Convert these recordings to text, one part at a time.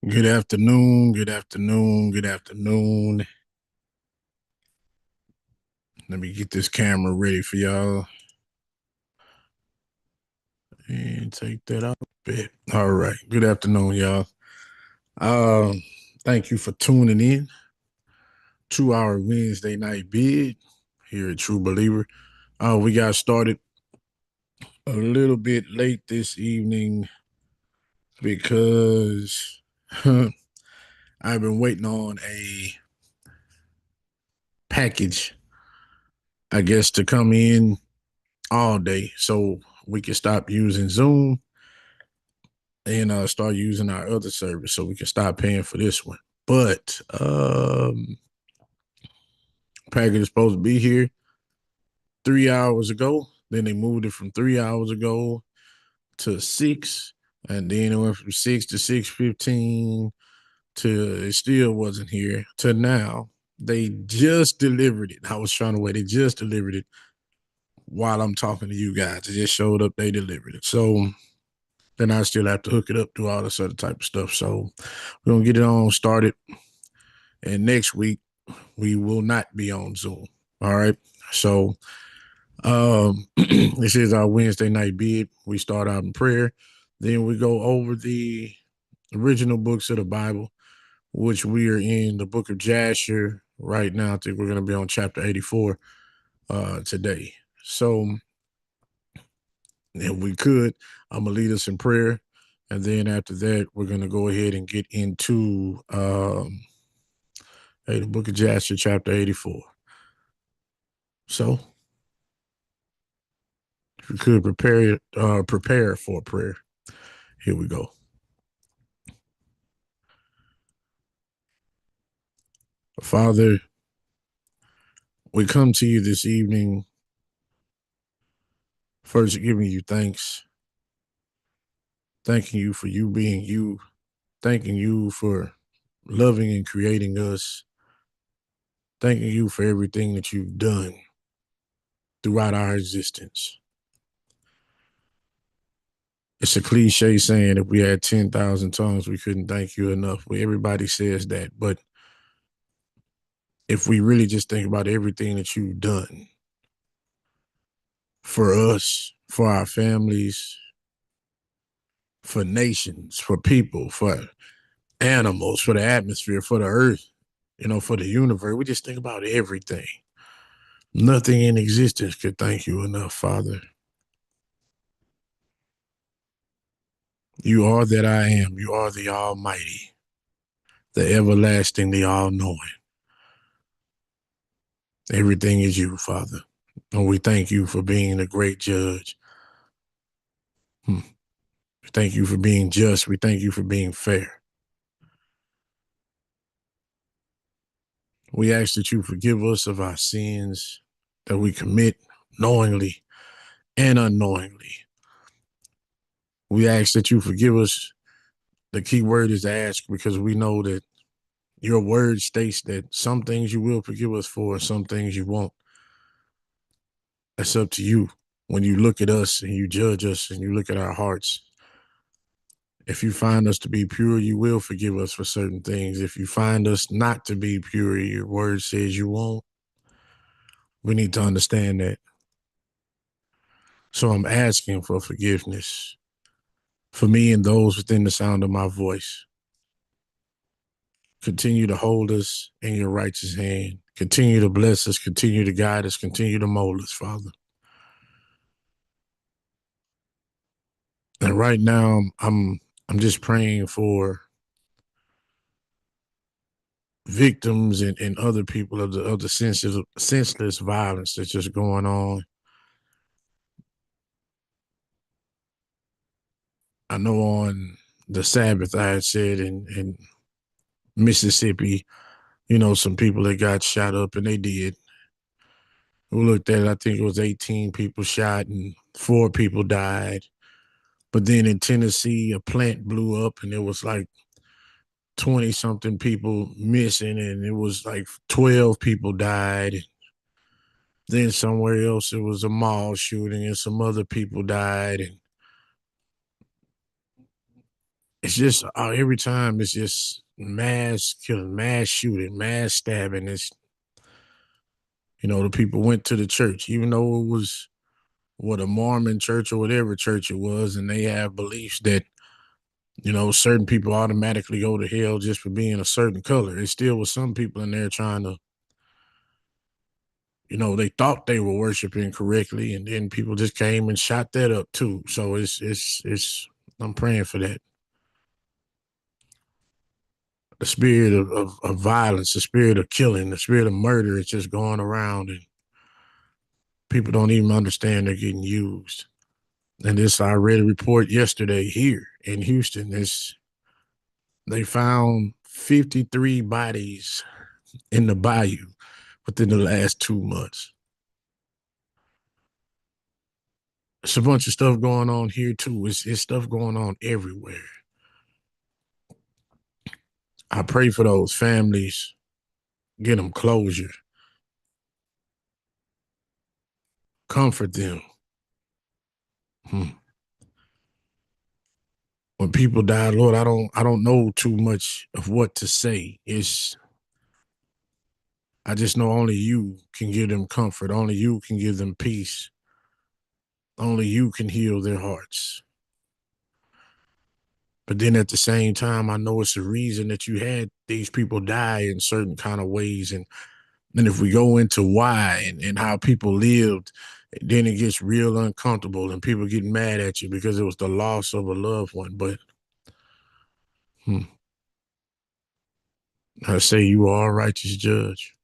Good afternoon, good afternoon, good afternoon. Let me get this camera ready for y'all and take that out a bit. All right. Good afternoon, y'all. Um, Thank you for tuning in to our Wednesday night bid here at True Believer. We got started a little bit late this evening because I've been waiting on a package, I guess, to come in all day so we can stop using Zoom and start using our other service so we can stop paying for this one. But package is supposed to be here 3 hours ago. Then they moved it from 3 hours ago to six, and then it went from 6 to 6:15 to it still wasn't here to now. They just delivered it. I was trying to wait. They just delivered it while I'm talking to you guys. It just showed up. They delivered it. So then I still have to hook it up, do all this other type of stuff. So we're gonna get it on started. And next week we will not be on Zoom. All right. So this is our Wednesday night bid. We start out in prayer. Then we go over the original books of the Bible, which we are in the book of Jasher right now. I think we're gonna be on chapter 84 today. So if we could, I'm gonna lead us in prayer. And then after that, we're gonna go ahead and get into the book of Jasher, chapter 84. So if you could prepare for prayer. Here we go. Father, we come to you this evening, first giving you thanks, thanking you for you being you, thanking you for loving and creating us, thanking you for everything that you've done throughout our existence. It's a cliche saying if we had 10,000 tongues, we couldn't thank you enough. Well, everybody says that. But if we really just think about everything that you've done for us, for our families, for nations, for people, for animals, for the atmosphere, for the earth, for the universe, we just think about everything. Nothing in existence could thank you enough, Father. You are that I am. You are the Almighty, the everlasting, the all knowing. Everything is you, Father. And we thank you for being a great judge. Hmm. We thank you for being just. We thank you for being fair. We ask that you forgive us of our sins that we commit knowingly and unknowingly. We ask that you forgive us. The key word is ask because we know that your word states that some things you will forgive us for, some things you won't. That's up to you. When you look at us and you judge us and you look at our hearts, if you find us to be pure, you will forgive us for certain things. If you find us not to be pure, your word says you won't. We need to understand that. So I'm asking for forgiveness for me and those within the sound of my voice. Continue to hold us in your righteous hand. Continue to bless us. Continue to guide us. Continue to mold us, Father. And right now, I'm just praying for victims and other people of the senseless violence that's just going on. I know on the Sabbath I had said in Mississippi, some people that got shot up, and they did. We looked at it, I think it was 18 people shot and 4 people died. But then in Tennessee, a plant blew up and there was like 20 something people missing, and it was like 12 people died. Then somewhere else, it was a mall shooting and some other people died. And it's just every time it's just mass killing, mass shooting, mass stabbing. It's, the people went to the church, even though it was what a Mormon church or whatever church it was, and they have beliefs that, certain people automatically go to hell just for being a certain color. It still was some people in there trying to, they thought they were worshiping correctly, and then people just came and shot that up too. So it's I'm praying for that. The spirit of violence, the spirit of killing, the spirit of murder is just going around, and people don't even understand they're getting used. And this, I read a report yesterday here in Houston. They found 53 bodies in the bayou within the last 2 months. It's a bunch of stuff going on here too. It's stuff going on everywhere. I pray for those families, get them closure, comfort them. Hmm. When people die, Lord, I don't know too much of what to say. I just know only you can give them comfort. Only you can give them peace. Only you can heal their hearts. But then at the same time, I know it's a reason that you had these people die in certain kind of ways. And if we go into why and how people lived, then it gets real uncomfortable and people get mad at you because it was the loss of a loved one. But hmm, I say you are a righteous judge,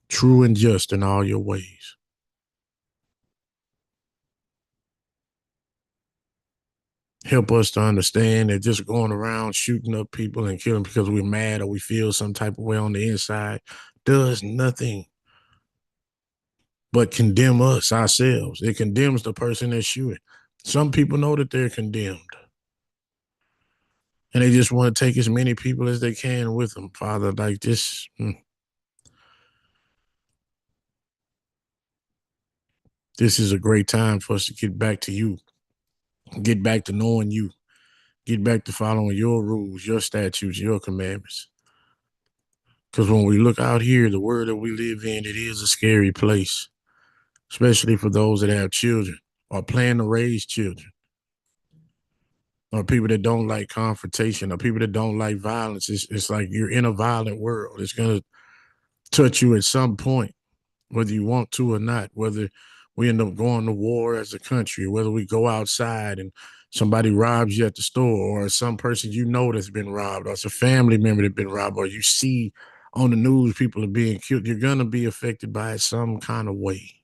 true and just in all your ways. Help us to understand that just going around shooting up people and killing because we're mad or we feel some type of way on the inside does nothing but condemn us ourselves. It condemns the person that's shooting. Some people know that they're condemned, and they just want to take as many people as they can with them, Father. Like this, this is a great time for us to get back to you, get back to knowing you, get back to following your rules, your statutes, your commandments. Because when we look out here, the world that we live in, it is a scary place, especially for those that have children or plan to raise children, or people that don't like confrontation, or people that don't like violence. It's like you're in a violent world. It's going to touch you at some point, whether you want to or not, whether we end up going to war as a country, whether we go outside and somebody robs you at the store, or some person that's been robbed, or it's a family member that's been robbed, or you see on the news people are being killed, you're going to be affected by it some kind of way.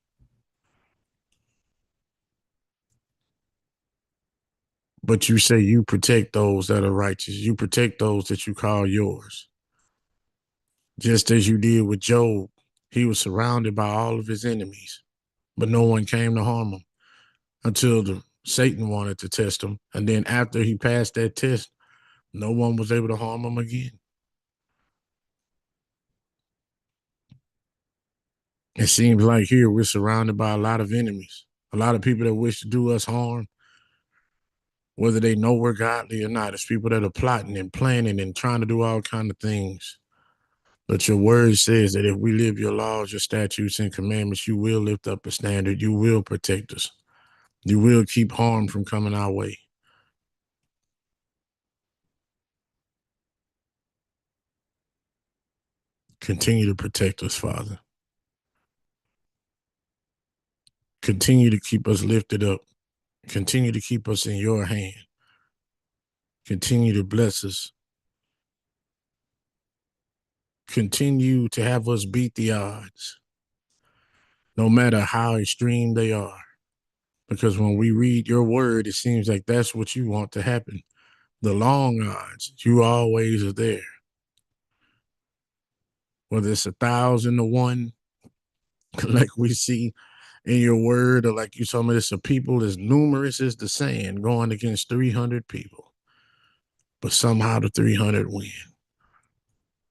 But you say you protect those that are righteous. You protect those that you call yours. Just as you did with Job, he was surrounded by all of his enemies, but no one came to harm him until Satan wanted to test him. And then after he passed that test, no one was able to harm him again. It seems like here we're surrounded by a lot of enemies, a lot of people that wish to do us harm, whether they know we're godly or not. It's people that are plotting and planning and trying to do all kind of things. But your word says that if we live your laws, your statutes, and commandments, you will lift up a standard. You will protect us. You will keep harm from coming our way. Continue to protect us, Father. Continue to keep us lifted up. Continue to keep us in your hand. Continue to bless us. Continue to have us beat the odds, no matter how extreme they are. Because when we read your word, it seems like that's what you want to happen. The long odds, you always are there. Whether it's 1,000 to 1, like we see in your word, or like you told me, it's a people as numerous as the sand going against 300 people. But somehow the 300 win.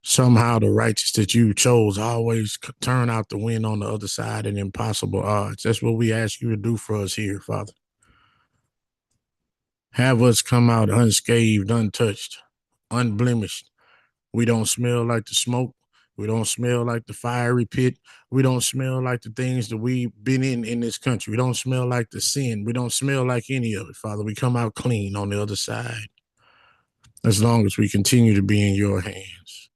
Somehow the righteous that you chose always turn out the win on the other side in impossible odds. That's what we ask you to do for us here, Father. Have us come out unscathed, untouched, unblemished. We don't smell like the smoke. We don't smell like the fiery pit. We don't smell like the things that we've been in this country. We don't smell like the sin. We don't smell like any of it, Father. We come out clean on the other side as long as we continue to be in your hands.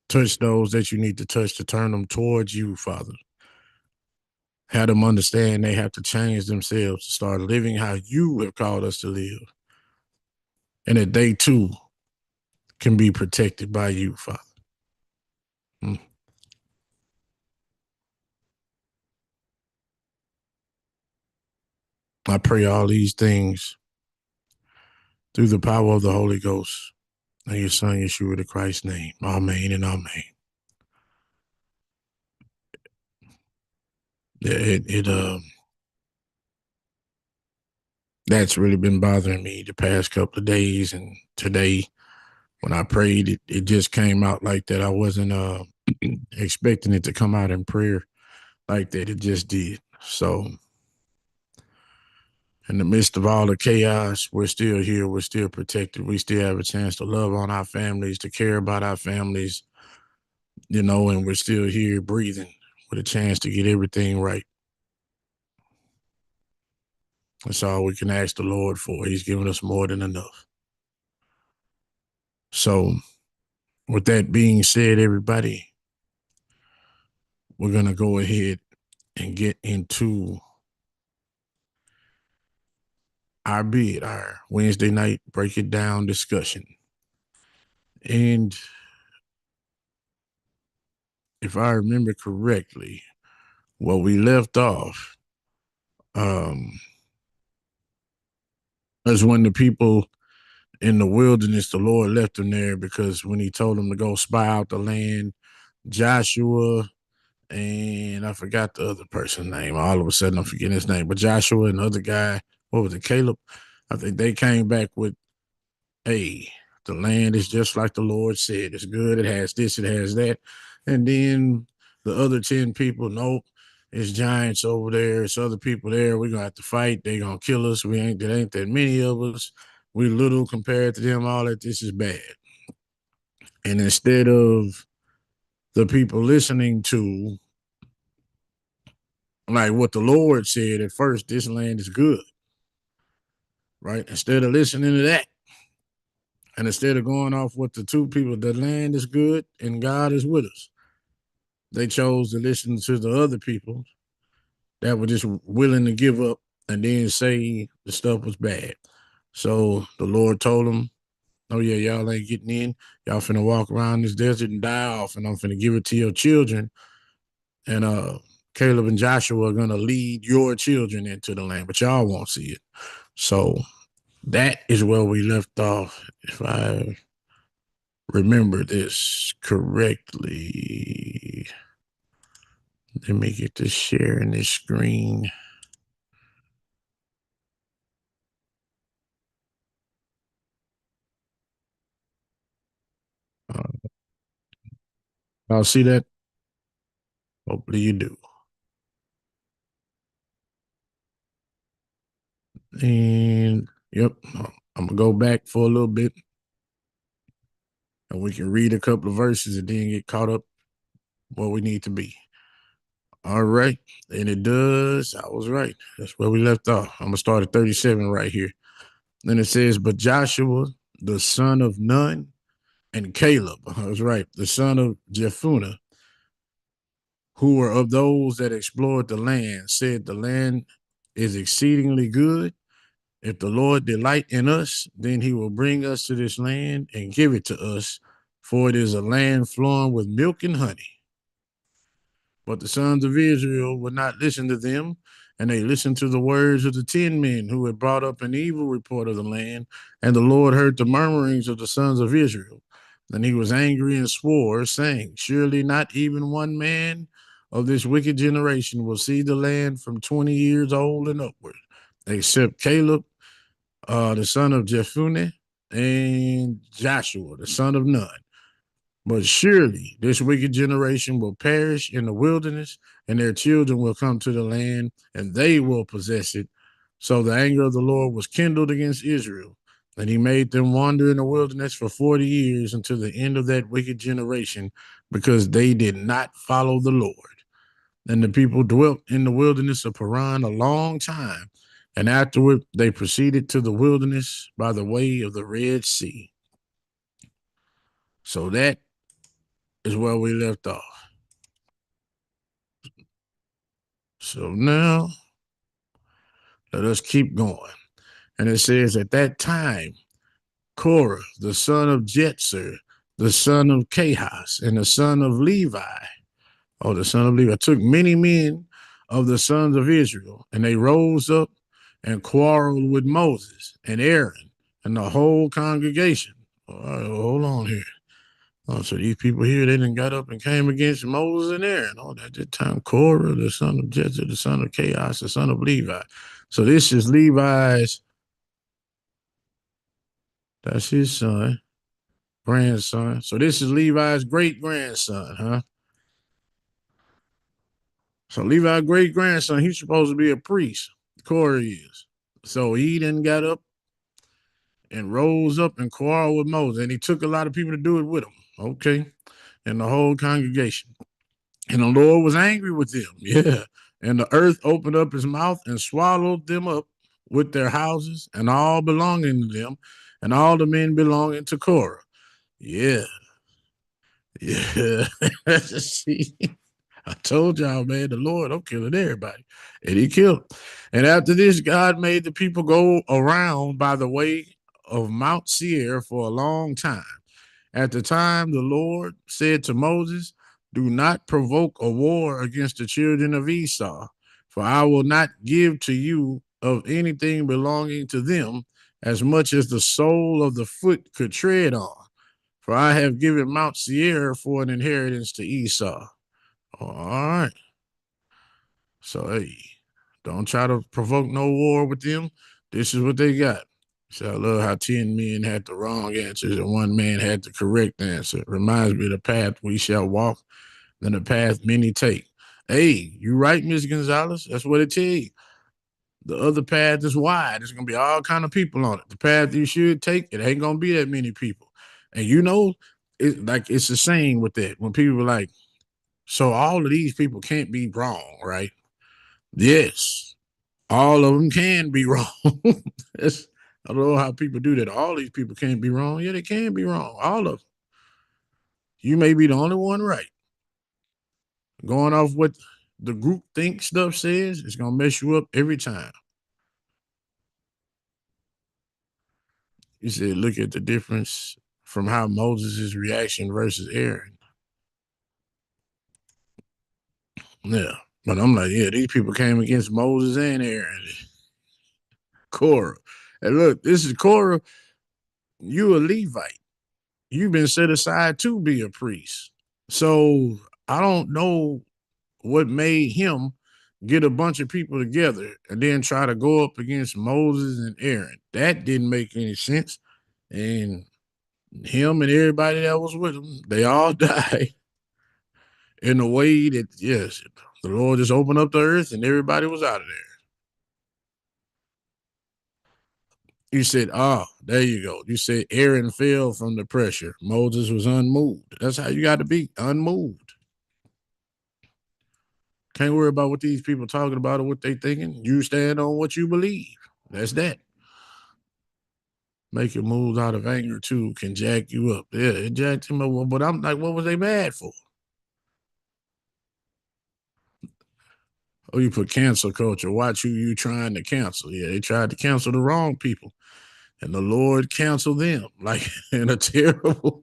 Touch those that you need to touch to turn them towards you, Father. Have them understand they have to change themselves to start living how you have called us to live. And that they too can be protected by you, Father. Mm. I pray all these things through the power of the Holy Ghost and your Son, Yeshua the Christ's name. Amen and amen. Yeah, that's really been bothering me the past couple of days, and today when I prayed, it just came out like that. I wasn't expecting it to come out in prayer like that. It just did. So in the midst of all the chaos, we're still here. We're still protected. We still have a chance to love on our families, to care about our families, and we're still here breathing with a chance to get everything right. That's all we can ask the Lord for. He's given us more than enough. So, with that being said, everybody, we're going to go ahead and get into our Wednesday night break it down discussion. And if I remember correctly, what we left off is when the people in the wilderness, the Lord left them there because when he told them to go spy out the land, Joshua and I forgot the other person's name. All of a sudden, I'm forgetting his name. But Joshua and the other guy, what was it, Caleb? I think they came back with, hey, the land is just like the Lord said. It's good. It has this. It has that. And then the other 10 people, nope, it's giants over there. It's other people there. We're going to have to fight. They're going to kill us. There ain't that many of us. We little compared to them. All that. This is bad. And instead of the people listening to like what the Lord said at first, this land is good, right? Instead of listening to that, and instead of going off what the two people, the land is good and God is with us, they chose to listen to the other people that were just willing to give up and then say the stuff was bad. So the Lord told them, oh yeah, y'all ain't getting in. Y'all finna walk around this desert and die off, and I'm finna give it to your children. And Caleb and Joshua are gonna lead your children into the land, but y'all won't see it. So that is where we left off, if I remember this correctly. Let me get to sharing this screen. I'll see that. Hopefully you do. And yep, I'm gonna go back for a little bit, and we can read a couple of verses and then get caught up where we need to be. All right, and it does. I was right. That's where we left off. I'm gonna start at 37 right here. Then it says, "But Joshua, the son of Nun, and Caleb," I was right, the son of Jephunneh, who were of those that explored the land, said, "The land is exceedingly good. If the Lord delight in us, then he will bring us to this land and give it to us, for it is a land flowing with milk and honey." But the sons of Israel would not listen to them, and they listened to the words of the 10 men who had brought up an evil report of the land. And the Lord heard the murmurings of the sons of Israel. Then he was angry and swore, saying, "Surely not even one man of this wicked generation will see the land from 20 years old and upward, except Caleb, the son of Jephunneh, and Joshua, the son of Nun. But surely this wicked generation will perish in the wilderness, and their children will come to the land, and they will possess it. So the anger of the Lord was kindled against Israel, and he made them wander in the wilderness for 40 years until the end of that wicked generation, because they did not follow the Lord. And the people dwelt in the wilderness of Paran a long time, and afterward they proceeded to the wilderness by the way of the Red Sea. So that is where we left off. So now let us keep going. And it says, at that time, Korah, the son of Jetzer, the son of Kahas, and the son of Levi, the son of Levi, took many men of the sons of Israel, and they rose up and quarreled with Moses and Aaron and the whole congregation. All right, well, hold on here. Oh, so these people here, they done got up and came against Moses and Aaron. Oh, at that time, Korah, the son of Jetzer, the son of Chaos, the son of Levi. So this is Levi's, that's his son, grandson. So this is Levi's great grandson, huh? So Levi's great grandson, he's supposed to be a priest. Korah is. So he then got up and rose up and quarreled with Moses, and he took a lot of people to do it with him. Okay, and the whole congregation. And the Lord was angry with them. Yeah. And the earth opened up his mouth and swallowed them up with their houses and all belonging to them, and all the men belonging to Korah. Yeah. Yeah. See, I told y'all, man, the Lord, I'm killing everybody. And he killed them. And after this, God made the people go around by the way of Mount Seir for a long time. At the time, the Lord said to Moses, do not provoke a war against the children of Esau, for I will not give to you of anything belonging to them as much as the sole of the foot could tread on. For I have given Mount Seir for an inheritance to Esau. All right. So, hey, don't try to provoke no war with them. This is what they got. So I love how 10 men had the wrong answers and one man had the correct answer. It reminds me of the path we shall walk than the path many take. Hey, you right, Miss Gonzalez. That's what it tell you. The other path is wide. There's gonna be all kind of people on it. The path you should take, it ain't gonna be that many people. And you know, it's the same with that. When people are like, so all of these people can't be wrong, right? Yes, all of them can be wrong. I don't know how people do that. All these people can't be wrong. Yeah, they can be wrong. All of them. You may be the only one right. Going off what the group think stuff says, it's gonna mess you up every time. You said, look at the difference from how Moses' reaction versus Aaron. Yeah. But I'm like, yeah, these people came against Moses and Aaron. Korah. And look, this is Korah. You a Levite. You've been set aside to be a priest. So I don't know what made him get a bunch of people together and then try to go up against Moses and Aaron. That didn't make any sense. And him and everybody that was with him, they all died in a way that, yes, the Lord just opened up the earth and everybody was out of there. You said, there you go. You said Aaron fell from the pressure. Moses was unmoved. That's how you got to be, unmoved. Can't worry about what these people talking about or what they thinking. You stand on what you believe. That's that. Making moves out of anger too can jack you up. Yeah, it jacked him up. But I'm like, what was they mad for? Oh, you put cancel culture. Watch who you trying to cancel. Yeah, they tried to cancel the wrong people. And the Lord canceled them. Like in a terrible,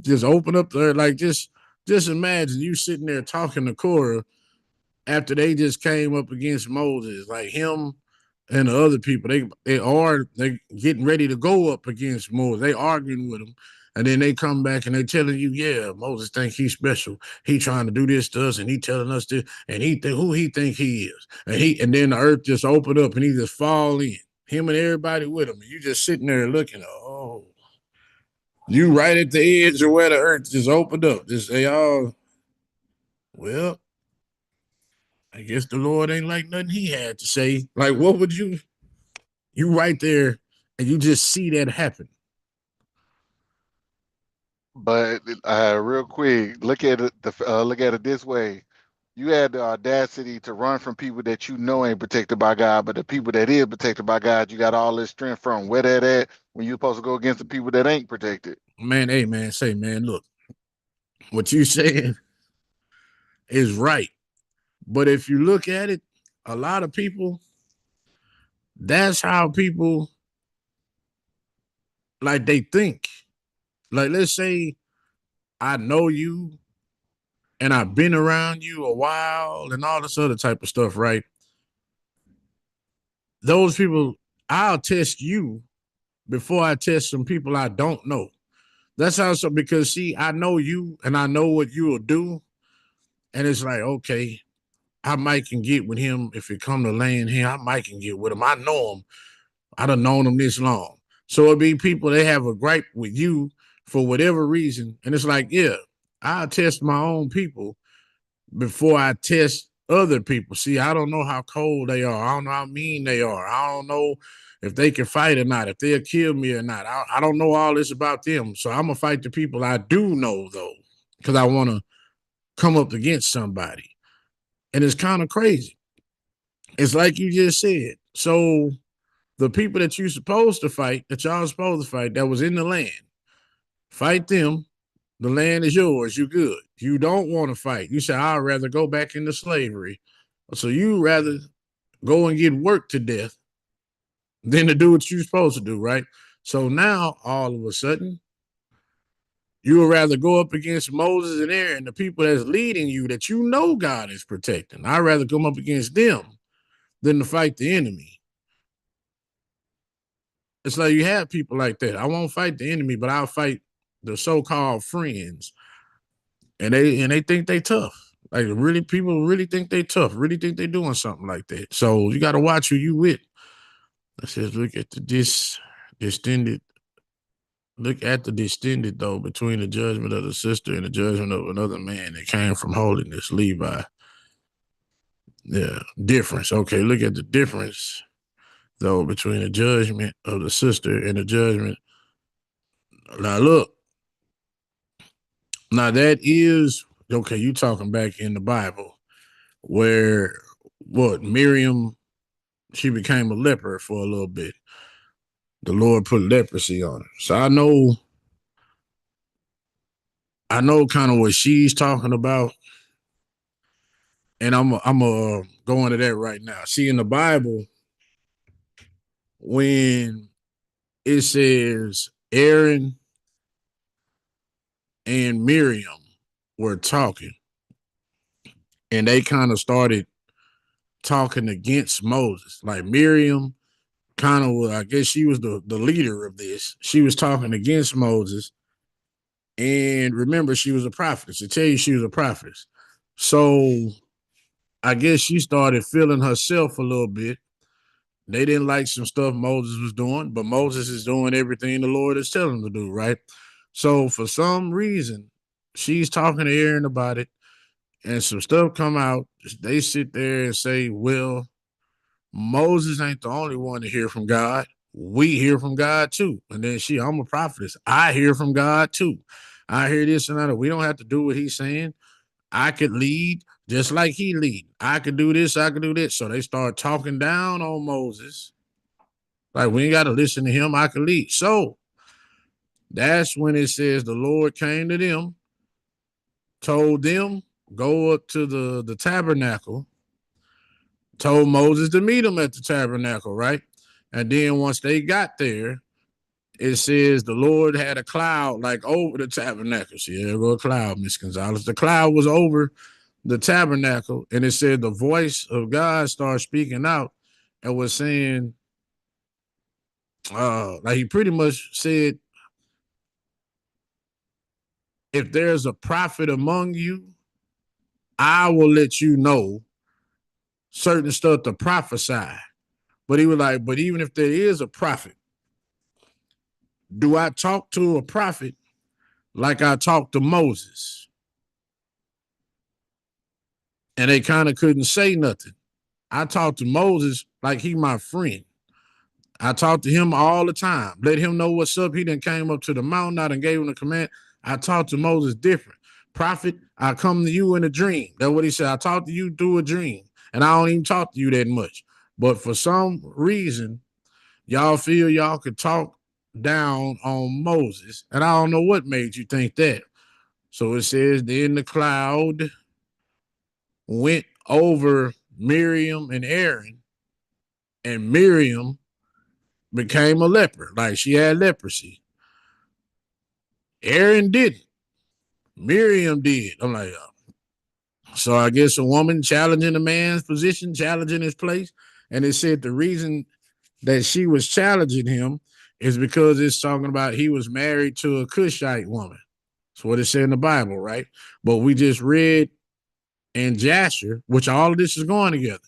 just open up there, like just imagine you sitting there talking to Korah after they just came up against Moses, like him and the other people. They getting ready to go up against Moses. They arguing with him. And then they come back and they telling you, yeah, Moses think he's special. He trying to do this to us, and he telling us this, and who he think he is. And then the earth just opened up and he just fall in. Him and everybody with him. And you just sitting there looking, oh, You right at the edge of where the earth just opened up. Just say, oh, well, I guess the Lord ain't like nothing he had to say. Like, what would you right there and you just see that happen? But real quick, look at it this way. You had the audacity to run from people that you know ain't protected by God, but the people that is protected by God, you got all this strength from. Where that at when you supposed to go against the people that ain't protected? Man, hey man, say, man, look, what you saying is right. But if you look at it, a lot of people, that's how people like they think. Like, let's say I know you and I've been around you a while and all this other type of stuff, right? Those people, I'll test you before I test some people I don't know. That's how so because see, I know you and I know what you will do. And it's like, okay, I might can get with him if it come to laying here. I might can get with him. I know him. I done known him this long. So it be people they have a gripe with you for whatever reason. And it's like, yeah, I'll test my own people before I test other people. See, I don't know how cold they are. I don't know how mean they are. I don't know if they can fight or not, if they'll kill me or not. I don't know all this about them. So I'm going to fight the people I do know, though, because I want to come up against somebody. And it's kind of crazy. It's like you just said. So the people that you supposed to fight, that y'all supposed to fight, that was in the land, fight them. The land is yours. You good. You don't want to fight. You say, I'd rather go back into slavery. So you rather go and get worked to death than to do what you're supposed to do, right? So now all of a sudden, you would rather go up against Moses and Aaron, the people that's leading you that you know God is protecting. I'd rather come up against them than to fight the enemy. It's like you have people like that. I won't fight the enemy, but I'll fight the so-called friends, and they think they tough. Like really, people really think they tough. Really think they doing something like that. So you got to watch who you with. Let's just look at this distended. Look at the distended though between the judgment of the sister and the judgment of another man that came from holiness, Levi. Yeah, difference. Okay, look at the difference though between the judgment of the sister and the judgment. Now look, now that is okay. You talking back in the Bible where what Miriam she became a leper for a little bit. The Lord put leprosy on her. So I know kind of what she's talking about, and I'm go into that right now. See in the Bible when it says Aaron and Miriam were talking, and they kind of started talking against Moses. Like Miriam kind of was, I guess she was the leader of this. She was talking against Moses. And remember, she was a prophetess. To tell you she was a prophetess. So I guess she started feeling herself a little bit. They didn't like some stuff Moses was doing, but Moses is doing everything the Lord is telling him to do, right? So for some reason, she's talking to Aaron about it, and some stuff come out. They sit there and say, well, Moses ain't the only one to hear from God. We hear from God too. And then I'm a prophetess. I hear from God too. I hear this and that. We don't have to do what he's saying. I could lead just like he lead. I could do this. I could do this. So they start talking down on Moses. Like we ain't got to listen to him. I can lead. So that's when it says the Lord came to them, told them go up to the tabernacle, told Moses to meet him at the tabernacle, right? And then once they got there, it says the Lord had a cloud like over the tabernacle. See, there go a cloud, Miss Gonzalez. The cloud was over the tabernacle, and it said the voice of God started speaking out and was saying, like he pretty much said, if there's a prophet among you, I will let you know certain stuff to prophesy. But he was like, but even if there is a prophet, Do I talk to a prophet like I talked to Moses? And they kind of couldn't say nothing. I talked to Moses like he my friend. I talked to him all the time. Let him know what's up. He done came up to the mountain. I done gave him the command. I talked to Moses different. Prophet, I come to you in a dream. That's what he said. I talk to you through a dream. And I don't even talk to you that much. But for some reason, y'all feel y'all could talk down on Moses. And I don't know what made you think that. So it says, then the cloud went over Miriam and Aaron, and Miriam became a leper. Like she had leprosy. Aaron didn't. Miriam did. I'm like, so I guess a woman challenging a man's position, challenging his place. And it said the reason that she was challenging him is because it's talking about he was married to a Cushite woman. That's what it said in the Bible, right? But we just read in Jasher, which all of this is going together.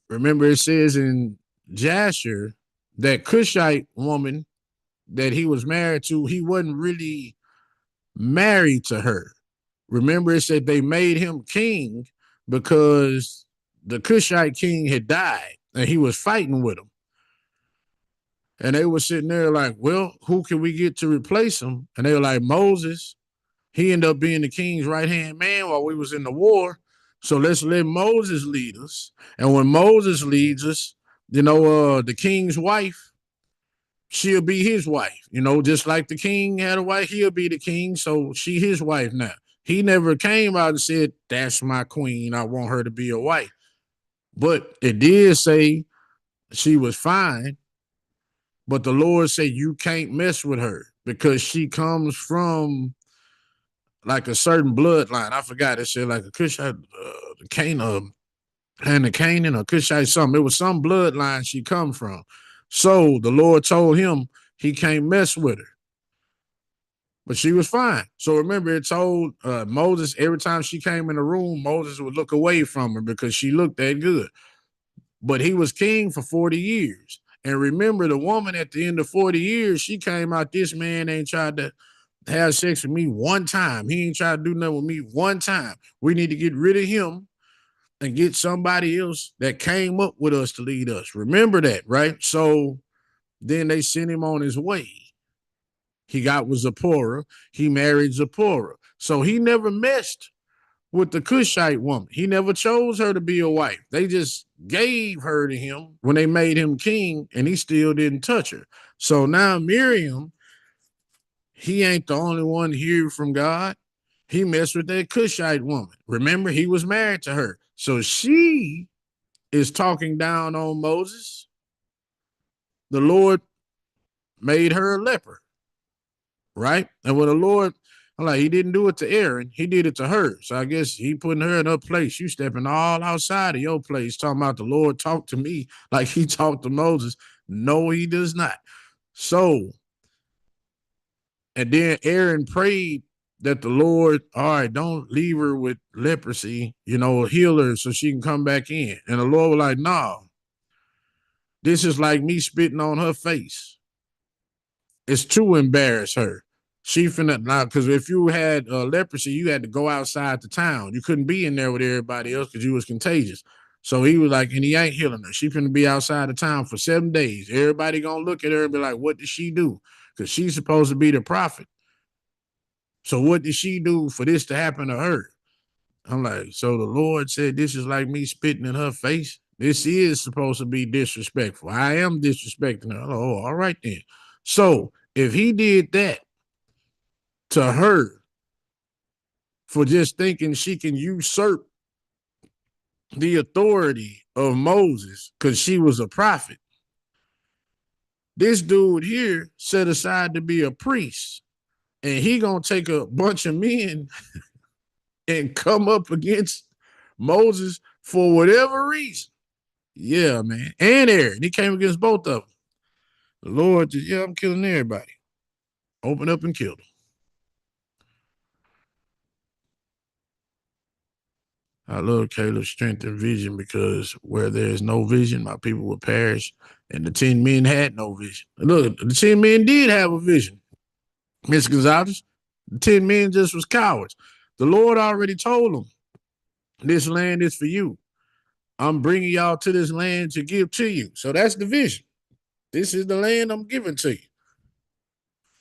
Remember, it says in Jasher that Cushite woman that he was married to, he wasn't really married to her. Remember, it said they made him king because the Cushite king had died and he was fighting with him. And they were sitting there like, well, who can we get to replace him? And they were like, Moses. He ended up being the king's right hand man while we was in the war. So let's let Moses lead us. And when Moses leads us, the king's wife, she'll be his wife. Just like the king had a wife, he'll be the king. So she his wife now. He never came out and said, that's my queen. I want her to be a wife. But it did say she was fine. But the Lord said, you can't mess with her because she comes from like a certain bloodline. I forgot. It said like a Cushite, Canaan, and a Canaan or Cushite something. It was some bloodline she come from. So the Lord told him he can't mess with her. But she was fine. So remember, it told Moses every time she came in the room, Moses would look away from her because she looked that good. But he was king for 40 years. And remember, the woman at the end of 40 years, she came out, this man ain't tried to have sex with me one time. He ain't tried to do nothing with me one time. We need to get rid of him and get somebody else that came up with us to lead us. Remember that, right? So then they sent him on his way. He got with Zipporah. He married Zipporah. So he never messed with the Cushite woman. He never chose her to be a wife. They just gave her to him when they made him king, and he still didn't touch her. So now Miriam, he ain't the only one here from God. He messed with that Cushite woman. Remember, he was married to her. So she is talking down on Moses. The Lord made her a leper, right? And when the Lord, I'm like, he didn't do it to Aaron, he did it to her. So I guess he putting her in her place. You stepping all outside of your place, talking about the Lord talk to me like he talked to Moses. No, he does not. So, and then Aaron prayed that the Lord, all right, don't leave her with leprosy, heal her so she can come back in. And the Lord was like, no, this is like me spitting on her face. It's to embarrass her. She finna now because if you had leprosy, you had to go outside the town. You couldn't be in there with everybody else because you was contagious. So he was like, and he ain't healing her. She finna be outside the town for 7 days. Everybody gonna look at her and be like, what did she do? Because she's supposed to be the prophet. So what did she do for this to happen to her? I'm like, so the Lord said this is like me spitting in her face. This is supposed to be disrespectful. I am disrespecting her. Oh, all right then. So if he did that to her for just thinking she can usurp the authority of Moses because she was a prophet, this dude here set aside to be a priest, and he gonna take a bunch of men and come up against Moses for whatever reason. Yeah, man. And Aaron. He came against both of them. The Lord just, yeah, I'm killing everybody. Open up and kill them. I love Caleb's strength and vision because where there is no vision, my people will perish. And the 10 men had no vision. Look, the 10 men did have a vision, Miss Gonzalez. The 10 men just was cowards. The Lord already told them, this land is for you. I'm bringing y'all to this land to give to you. So that's the vision. This is the land I'm giving to you.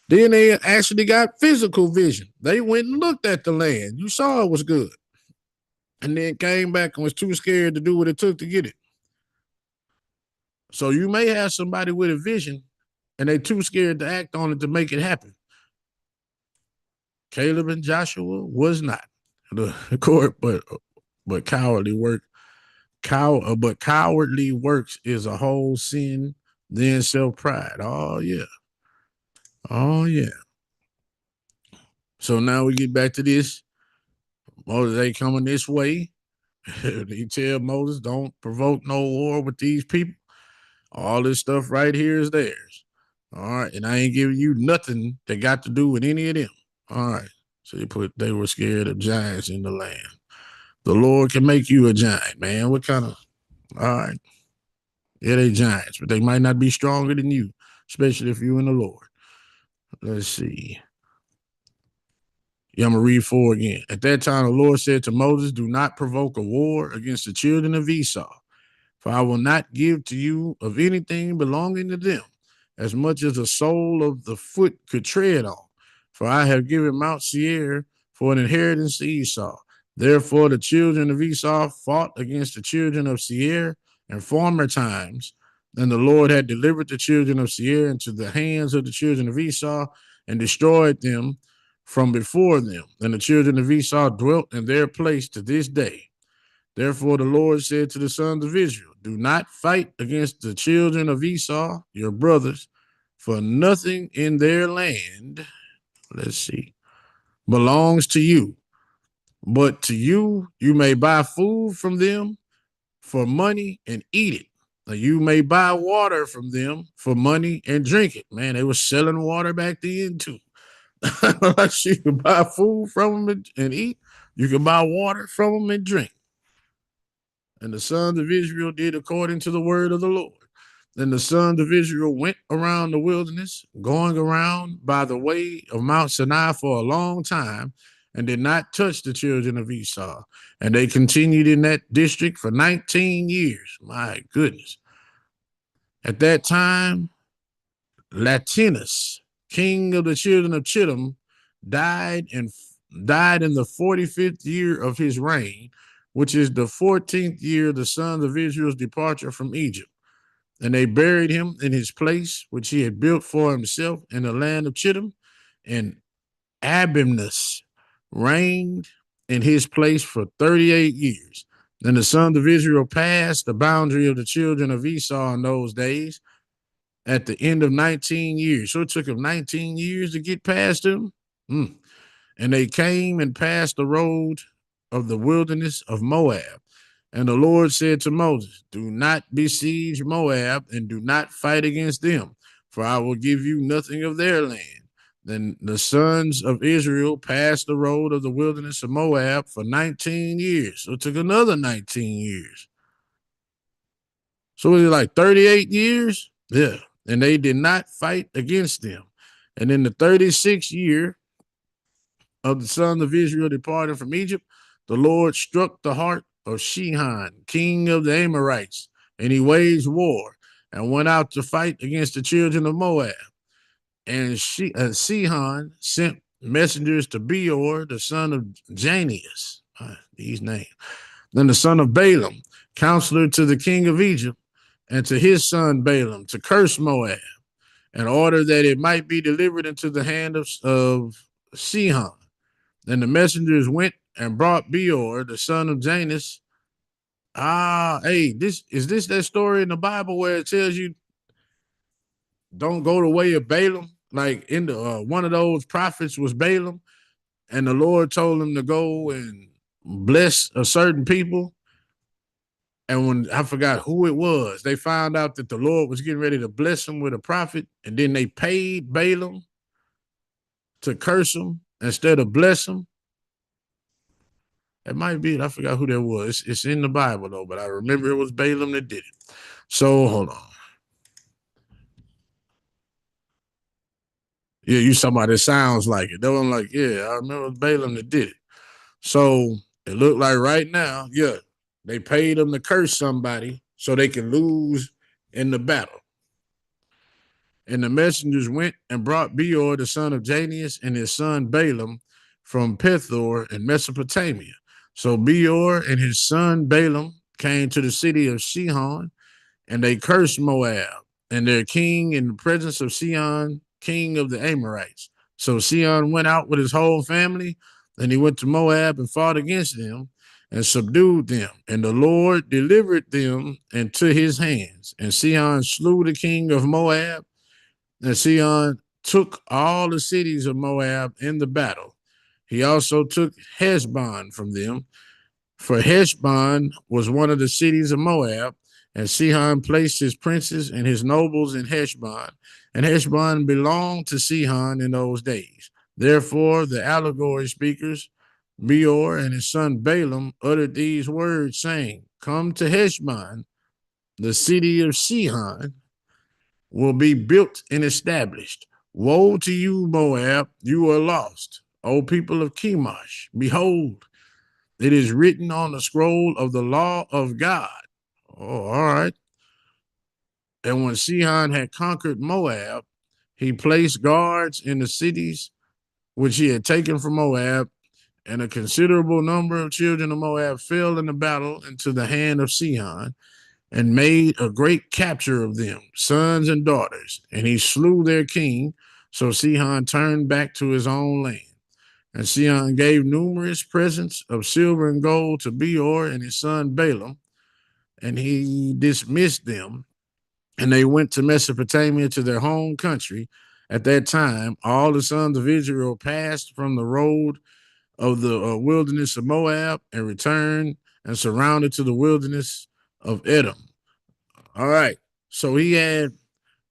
Then they actually got physical vision. They went and looked at the land. You saw it was good. And then came back and was too scared to do what it took to get it. So you may have somebody with a vision and they too scared to act on it to make it happen. Caleb and Joshua was not. The court, but cowardly work. But cowardly works is a whole sin, then self-pride. Oh yeah. Oh yeah. So now we get back to this. Moses ain't coming this way. He tell Moses, don't provoke no war with these people. All this stuff right here is theirs. All right. And I ain't giving you nothing that got to do with any of them. All right. So they were scared of giants in the land. The Lord can make you a giant, man. What kind of, all right. Yeah, they giants, but they might not be stronger than you, especially if you're in the Lord. Let's see. Yeah, I'm going to read 4 again. At that time, the Lord said to Moses, do not provoke a war against the children of Esau, for I will not give to you of anything belonging to them, as much as the sole of the foot could tread on. For I have given Mount Seir for an inheritance to Esau. Therefore, the children of Esau fought against the children of Seir in former times. And the Lord had delivered the children of Seir into the hands of the children of Esau and destroyed them from before them. And the children of Esau dwelt in their place to this day. Therefore, the Lord said to the sons of Israel, do not fight against the children of Esau, your brothers, for nothing in their land, let's see, belongs to you. But to you, you may buy food from them for money and eat it. You may buy water from them for money and drink it. Man, they were selling water back then too. You can buy food from them and eat. You can buy water from them and drink. And the sons of Israel did according to the word of the Lord. Then the sons of Israel went around the wilderness, going around by the way of Mount Sinai for a long time, and did not touch the children of Esau. And they continued in that district for 19 years. My goodness. At that time, Latinus, king of the children of Chittim, died and died in the 45th year of his reign, which is the 14th year of the sons of Israel's departure from Egypt. And they buried him in his place, which he had built for himself in the land of Chittim. And Abimnus reigned in his place for 38 years. Then the sons of Israel passed the boundary of the children of Esau in those days at the end of 19 years. So it took him 19 years to get past them. And they came and passed the road of the wilderness of Moab. And the Lord said to Moses, do not besiege Moab and do not fight against them, for I will give you nothing of their land. Then the sons of Israel passed the road of the wilderness of Moab for 19 years. So it took another 19 years. So it was like 38 years? Yeah. And they did not fight against them. And in the 36th year of the sons of Israel departing from Egypt, the Lord struck the heart of Sihon, king of the Amorites, and he waged war and went out to fight against the children of Moab. And Sihon sent messengers to Beor, the son of Janius. These names. Then the son of Balaam, counselor to the king of Egypt, and to his son Balaam to curse Moab, in order that it might be delivered into the hand of Sihon. Then the messengers went and brought Beor, the son of Janus. Hey, this that story in the Bible where it tells you don't go the way of Balaam? Like in the one of those prophets was Balaam, and the Lord told him to go and bless a certain people. And when I forgot who it was, they found out that the Lord was getting ready to bless him with a prophet, and then they paid Balaam to curse him instead of bless him. It might be. I forgot who that was. It's in the Bible though, but I remember it was Balaam that did it. So hold on. Yeah, you somebody that sounds like it. They were like, yeah, I remember it was Balaam that did it. So it looked like right now, yeah, they paid them to curse somebody so they can lose in the battle. And the messengers went and brought Beor, the son of Janius, and his son Balaam from Pethor in Mesopotamia. So Beor and his son Balaam came to the city of Shihon, and they cursed Moab and their king in the presence of Sihon, king of the Amorites. So Sihon went out with his whole family, and he went to Moab and fought against them and subdued them. And the Lord delivered them into his hands. And Sihon slew the king of Moab, and Sihon took all the cities of Moab in the battle. He also took Heshbon from them, for Heshbon was one of the cities of Moab, and Sihon placed his princes and his nobles in Heshbon, and Heshbon belonged to Sihon in those days. Therefore, the allegory speakers, Beor and his son Balaam, uttered these words, saying, Come to Heshbon, the city of Sihon will be built and established. Woe to you, Moab, you are lost. O people of Chemosh, behold, it is written on the scroll of the law of God. Oh, all right. And when Sihon had conquered Moab, he placed guards in the cities which he had taken from Moab, and a considerable number of children of Moab fell in the battle into the hand of Sihon, and made a great capture of them, sons and daughters, and he slew their king. So Sihon turned back to his own land. And Sihon gave numerous presents of silver and gold to Beor and his son Balaam, and he dismissed them, and they went to Mesopotamia to their home country. At that time, all the sons of Israel passed from the road of the wilderness of Moab and returned and surrounded to the wilderness of Edom. All right. So he had,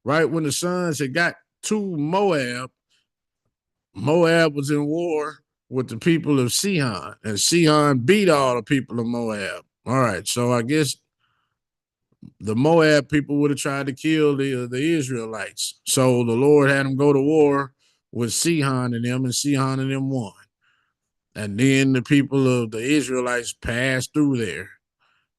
right when the sons had got to Moab, Moab was in war with the people of Sihon, and Sihon beat all the people of Moab. All right. So I guess the Moab people would have tried to kill the Israelites. So the Lord had them go to war with Sihon and Sihon and them won. And then the people of the Israelites passed through there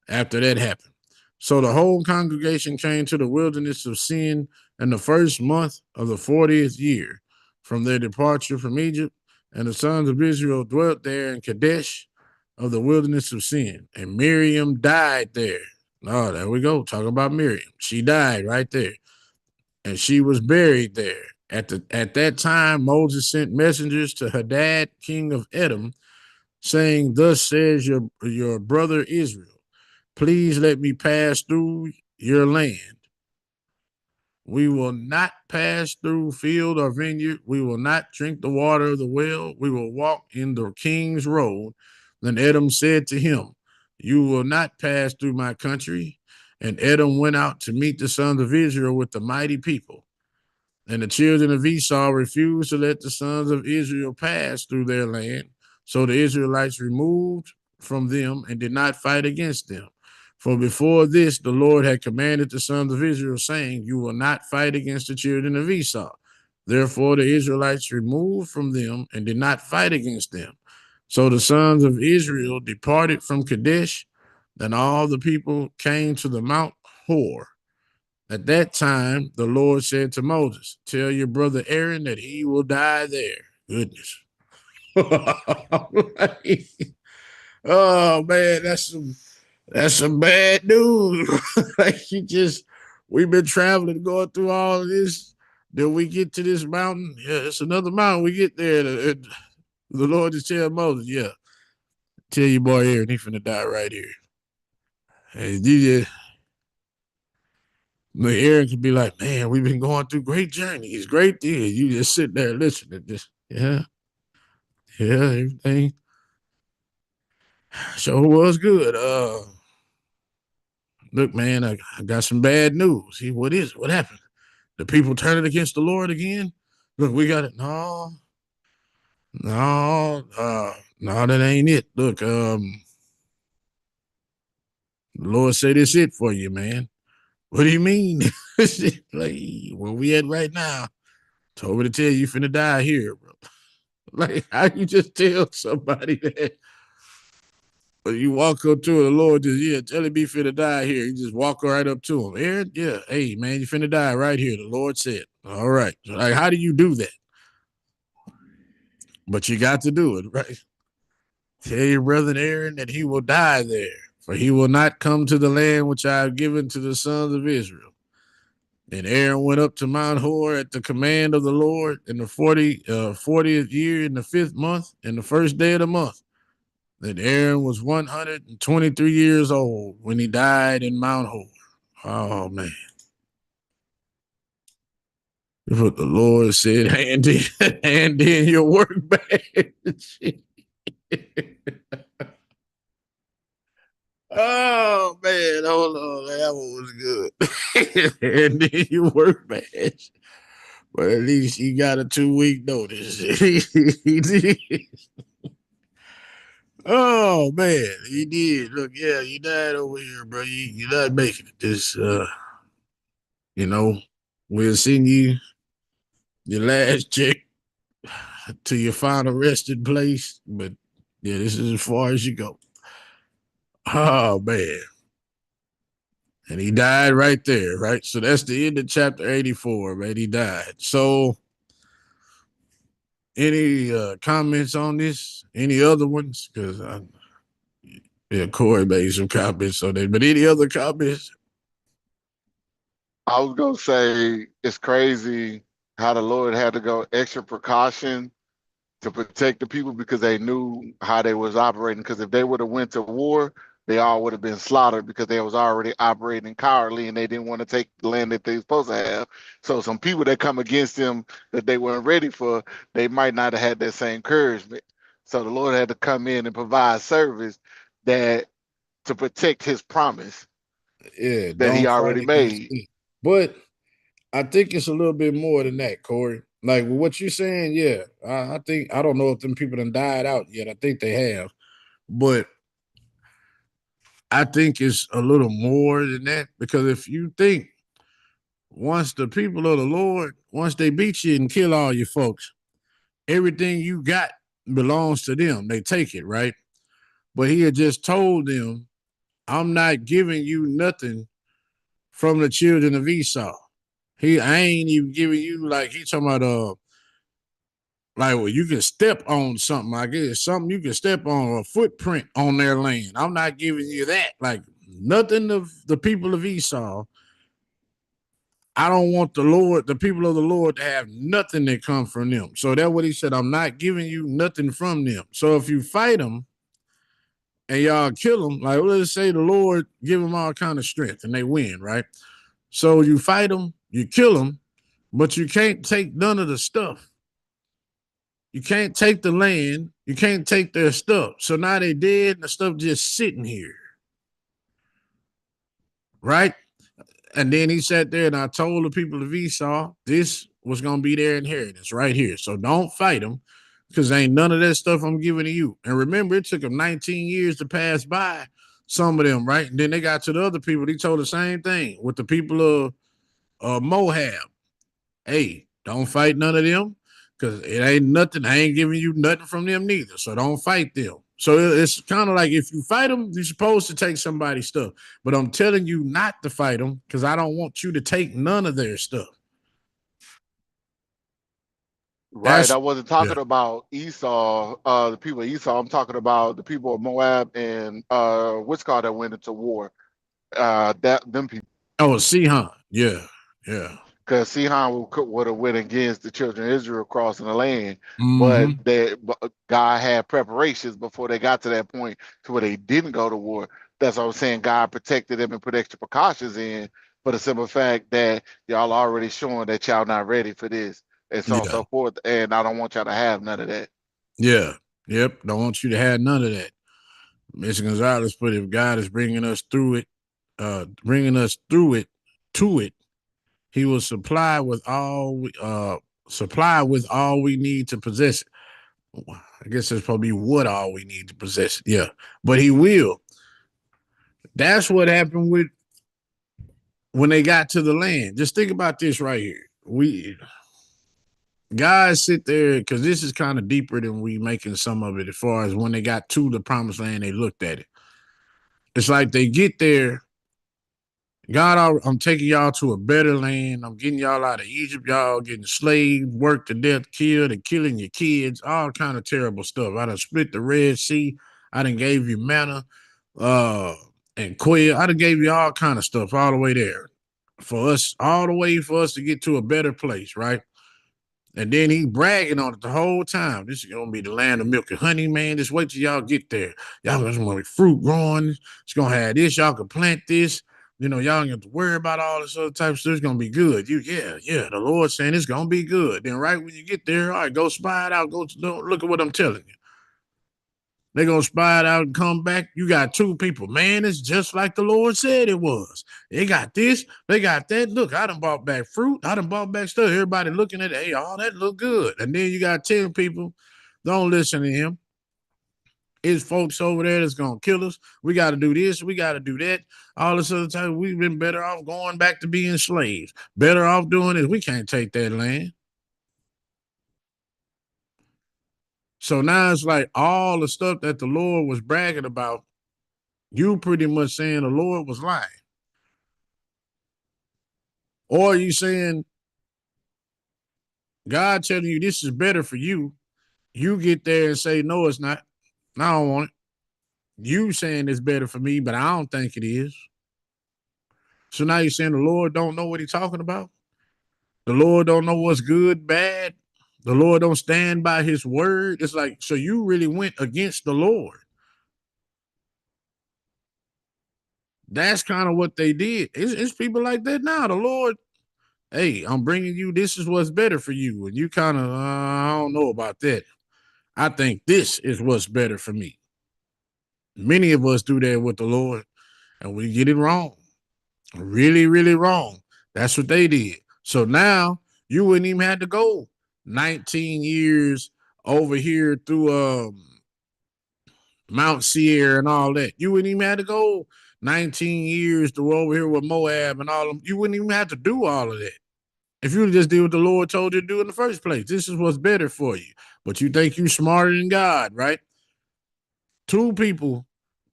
after that happened. So the whole congregation came to the wilderness of Sin in the first month of the 40th year from their departure from Egypt, and the sons of Israel dwelt there in Kadesh of the wilderness of Sin. And Miriam died there. Oh, there we go. Talk about Miriam. She died right there, and she was buried there. At that time, Moses sent messengers to Hadad, king of Edom, saying, "Thus says your brother Israel, please let me pass through your land. We will not pass through field or vineyard. We will not drink the water of the well. We will walk in the king's road." Then Edom said to him, "You will not pass through my country." And Edom went out to meet the sons of Israel with the mighty people. And the children of Esau refused to let the sons of Israel pass through their land. So the Israelites removed from them and did not fight against them. For before this, the Lord had commanded the sons of Israel, saying, You will not fight against the children of Esau. Therefore, the Israelites removed from them and did not fight against them. So the sons of Israel departed from Kadesh. Then all the people came to the Mount Hor. At that time, the Lord said to Moses, Tell your brother Aaron that he will die there. Goodness. Oh man, that's some bad news. Like you just we've been traveling, going through all of this. Then we get to this mountain. Yeah, it's another mountain. We get there. And the Lord just tell Moses, yeah, tell your boy Aaron, he finna die right here. And you just Aaron could be like, man, we've been going through great journeys, great things. You just sit there listening. Just yeah, yeah, everything sure was good. Look, man, I got some bad news. What is it? What happened? The people turning against the Lord again? Look, we got it. No, No, that ain't it. Look, the Lord said it's it for you, man. What do you mean? Like, where we at right now? Told me to tell you finna die here, bro. Like, how you just tell somebody that? But you walk up to the Lord, just, yeah, tell him he finna die here. You just walk right up to him. Aaron, yeah, hey, man, you finna die right here. The Lord said. All right. So, like, how do you do that? But you got to do it, right? Tell your brother Aaron that he will die there, for he will not come to the land which I have given to the sons of Israel. Then Aaron went up to Mount Hor at the command of the Lord in the 40th year in the 5th month, in the first day of the month. Then Aaron was 123 years old when he died in Mount Hor. Oh, man. What the Lord said, hand in your work bag. Oh man, hold on, that one was good. And then you work badge, but at least you got a 2 week notice. He did. Oh man, he did. Look, yeah, you died over here, bro. You're not making it. This, you know, we'll send you your last check to your final resting place, but yeah, this is as far as you go. Oh man. And he died right there, right? So that's the end of chapter 84, man. He died. So, any comments on this? Any other ones? Because, yeah, Corey made some comments on that. But any other comments? I was gonna say it's crazy how the Lord had to go extra precaution to protect the people because they knew how they was operating. Because if they would have went to war, they all would have been slaughtered because they was already operating cowardly and they didn't want to take the land that they were supposed to have. So some people that come against them that they weren't ready for, they might not have had that same encouragement. So the Lord had to come in and provide service that to protect His promise Yeah, that He don't fight already against made. me. But I think it's a little bit more than that, Corey. Like with what you're saying, yeah. I think, I don't know if them people done died out yet. I think they have. But I think it's a little more than that because if you think once the people of the Lord, once they beat you and kill all your folks, everything you got belongs to them. They take it, right? But he had just told them, I'm not giving you nothing from the children of Esau. I ain't even giving you like he talking about like well, you can step on something. Like it's something you can step on, a footprint on their land. I'm not giving you that. Like nothing of the people of Esau. I don't want the people of the Lord, to have nothing that come from them. So that's what he said. I'm not giving you nothing from them. So if you fight them and y'all kill them, like let's say the Lord give them all kind of strength and they win, right? So you fight them, you kill them, but you can't take none of the stuff. You can't take the land. You can't take their stuff. So now they dead and the stuff just sitting here, right? And then he sat there and I told the people of Esau, this was going to be their inheritance right here. So don't fight them because ain't none of that stuff I'm giving to you. And remember, it took them 19 years to pass by some of them, right? And then they got to the other people. He told the same thing with the people of Moab. Hey, don't fight none of them because it ain't nothing. I ain't giving you nothing from them neither. So don't fight them. So it's kind of like if you fight them, you're supposed to take somebody's stuff. But I'm telling you not to fight them because I don't want you to take none of their stuff. Right. I That's wasn't yeah. talking about Esau, the people of Esau. I'm talking about the people of Moab and what's called that went into war. That them people. Oh, Sihon. Yeah. Yeah. Because Sihon would have went against the children of Israel crossing the land, but Mm-hmm. God had preparations before they got to that point to where they didn't go to war. That's what I'm saying. God protected them and put extra precautions in for the simple fact that y'all already showing that y'all not ready for this and so on and Yeah. so forth. And I don't want y'all to have none of that. Yeah. Yep. Don't want you to have none of that. Mr. Gonzalez put if God is bringing us through it to it, he will supply with all we need to possess it. I guess it's probably what all we need to possess it. Yeah, but he will. That's what happened with when they got to the land. Just think about this right here. We guys sit there because this is kind of deeper than we making some of it. As far as when they got to the promised land, they looked at it. It's like they get there. God, I'm taking y'all to a better land. I'm getting y'all out of Egypt. Y'all getting slaved, worked to death, killed, and killing your kids. All kind of terrible stuff. I done split the Red Sea. I done gave you manna, uh, and quail. I done gave you all kind of stuff all the way there for us, all the way for us to get to a better place, right? And then he bragging on it the whole time. This is gonna be the land of milk and honey, man. Just wait till y'all get there. Y'all gonna be fruit growing. It's gonna have this. Y'all can plant this. You know, y'all don't have to worry about all this other type of stuff. It's gonna be good. Yeah. The Lord saying it's gonna be good. Then right when you get there, all right, go spy it out. Go look at what I'm telling you. They're gonna spy it out and come back. You got two people. Man, it's just like the Lord said it was. They got this, they got that. Look, I done bought back fruit, I done bought back stuff. Everybody looking at it, hey, all that look good. And then you got 10 people, don't listen to him. It's folks over there that's gonna kill us. We gotta do this, we gotta do that. All this other time, we've been better off going back to being slaves. Better off doing this. We can't take that land. So now it's like all the stuff that the Lord was bragging about, you pretty much saying the Lord was lying. Or are you saying God telling you this is better for you? You get there and say, no, it's not. I don't want it. You saying it's better for me, but I don't think it is. So now you're saying the Lord don't know what he's talking about? The Lord don't know what's good, bad. The Lord don't stand by his word. It's like, so you really went against the Lord. That's kind of what they did. It's people like that now. The Lord, hey, I'm bringing you, this is what's better for you. And you kind of, I don't know about that. I think this is what's better for me. Many of us do that with the Lord, and we get it wrong. Really, really wrong. That's what they did. So now you wouldn't even have to go 19 years over here through Mount Seir and all that. You wouldn't even have to go 19 years to over here with Moab and all of them. You wouldn't even have to do all of that. If you just did what the Lord told you to do in the first place, this is what's better for you. But you think you smarter than God, right? Two people,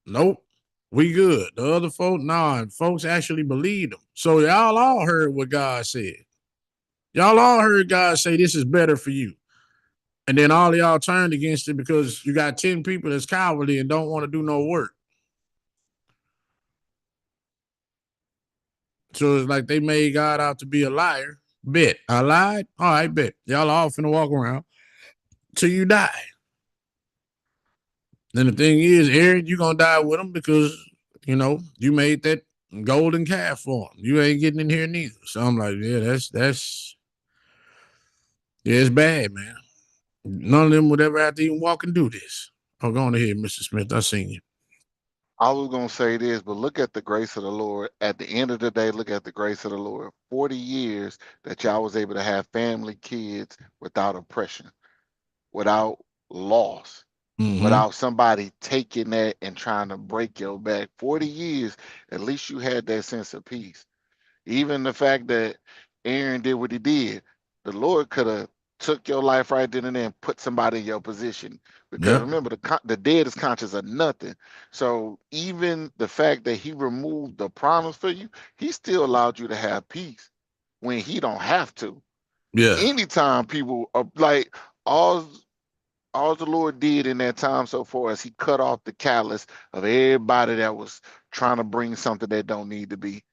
nope, we good. The other folks, nah, and folks actually believed them. So y'all all heard what God said. Y'all all heard God say this is better for you. And then all of y'all turned against it because you got 10 people that's cowardly and don't want to do no work. So it's like they made God out to be a liar. Bet. I lied? All right, bet. Y'all all finna walk around till you die. Then the thing is, Aaron, you gonna die with him because you made that golden calf for him. You ain't getting in here neither. So I'm like, yeah, that's yeah, it's bad, man. None of them would ever have to even walk and do this. Oh, go on ahead, Mr. Smith. I seen you. I was gonna say this, but look at the grace of the Lord. At the end of the day, look at the grace of the Lord. 40 years that y'all was able to have family, kids without oppression, without loss, Mm-hmm. without somebody taking that and trying to break your back. 40 years, at least you had that sense of peace. Even the fact that Aaron did what he did, the Lord could have took your life right then and then, put somebody in your position. Because Yep. remember, the dead is conscious of nothing. So even the fact that he removed the promise for you, he still allowed you to have peace when he don't have to. Yeah. Anytime people are like all the Lord did in that time so far is he cut off the callus of everybody that was trying to bring something that don't need to be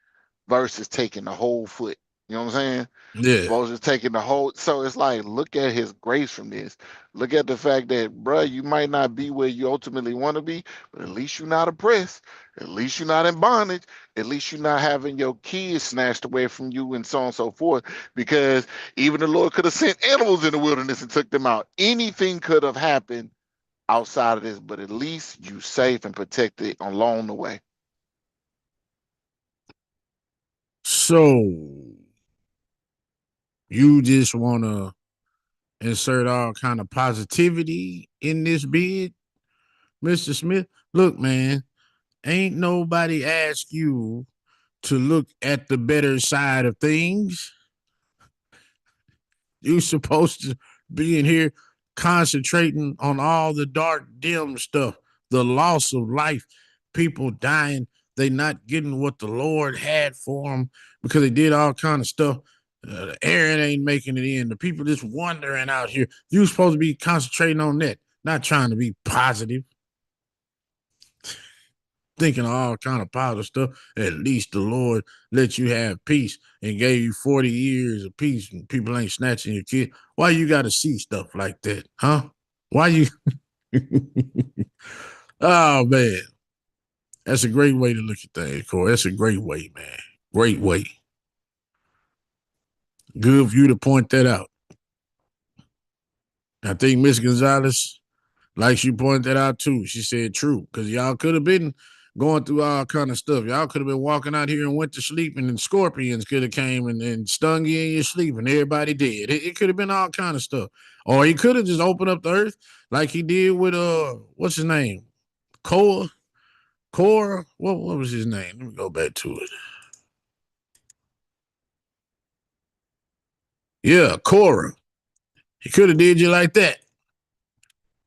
versus taking the whole foot. You know what I'm saying? Yeah. Versus taking the whole. So it's like, look at his grace from this. Look at the fact that, bruh, you might not be where you ultimately want to be, but at least you're not oppressed. At least you're not in bondage. At least you're not having your kids snatched away from you and so on and so forth. Because even the Lord could have sent animals in the wilderness and took them out. Anything could have happened outside of this, but at least you safe and protected along the way. So you just wanna insert all kind of positivity in this bid, Mr. Smith. Look, man, ain't nobody ask you to look at the better side of things. You supposed to be in here concentrating on all the dark, dim stuff, the loss of life, people dying, they not getting what the Lord had for them because they did all kind of stuff. Aaron ain't making it in. The people just wandering out here. You supposed to be concentrating on that, not trying to be positive, thinking of all kind of positive stuff. At least the Lord let you have peace and gave you 40 years of peace and people ain't snatching your kid. Why you got to see stuff like that, huh? Why you? Oh, man. That's a great way to look at things, Corey. That's a great way, man. Great way. Good of you to point that out. I think Miss Gonzalez, like she pointed that out too, she said true. Because y'all could have been going through all kind of stuff. Y'all could have been walking out here and went to sleep, and then scorpions could have came and stung you in your sleep, and everybody did. It could have been all kind of stuff. Or he could have just opened up the earth like he did with what's his name? Cora. Cora. What was his name? Let me go back to it. Yeah, Cora. He could have did you like that.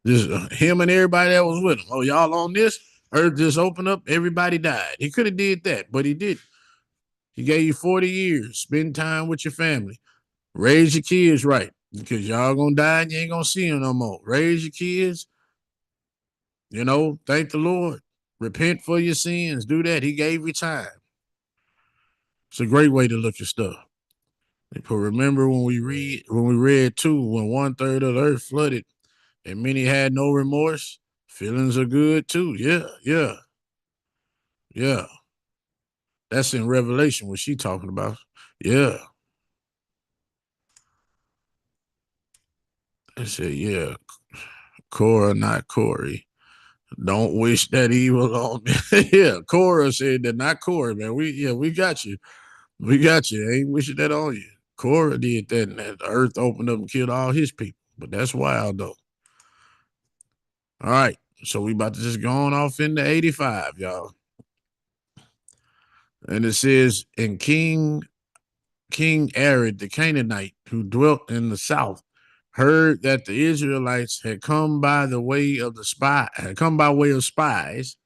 Just him and everybody that was with him. Oh, y'all on this? Earth just opened up. Everybody died. He could have did that, but he didn't. He gave you 40 years. Spend time with your family. Raise your kids right because y'all gonna die and you ain't gonna see them no more. Raise your kids. Thank the Lord. Repent for your sins. Do that. He gave you time. It's a great way to look at stuff. But remember when we read too, when 1/3 of the earth flooded and many had no remorse, feelings are good too. Yeah, yeah, yeah. That's in Revelation what she talking about. Yeah. I said, yeah, Cora, not Corey. Don't wish that evil on me. Yeah, Cora said that, not Corey, man. We got you. We got you. I ain't wishing that on you. Cora did that, and the earth opened up and killed all his people. But that's wild, though. All right. So we about to just go on off into 85, y'all. And it says, and King Arid, the Canaanite, who dwelt in the south, heard that the Israelites had come by the way of spies,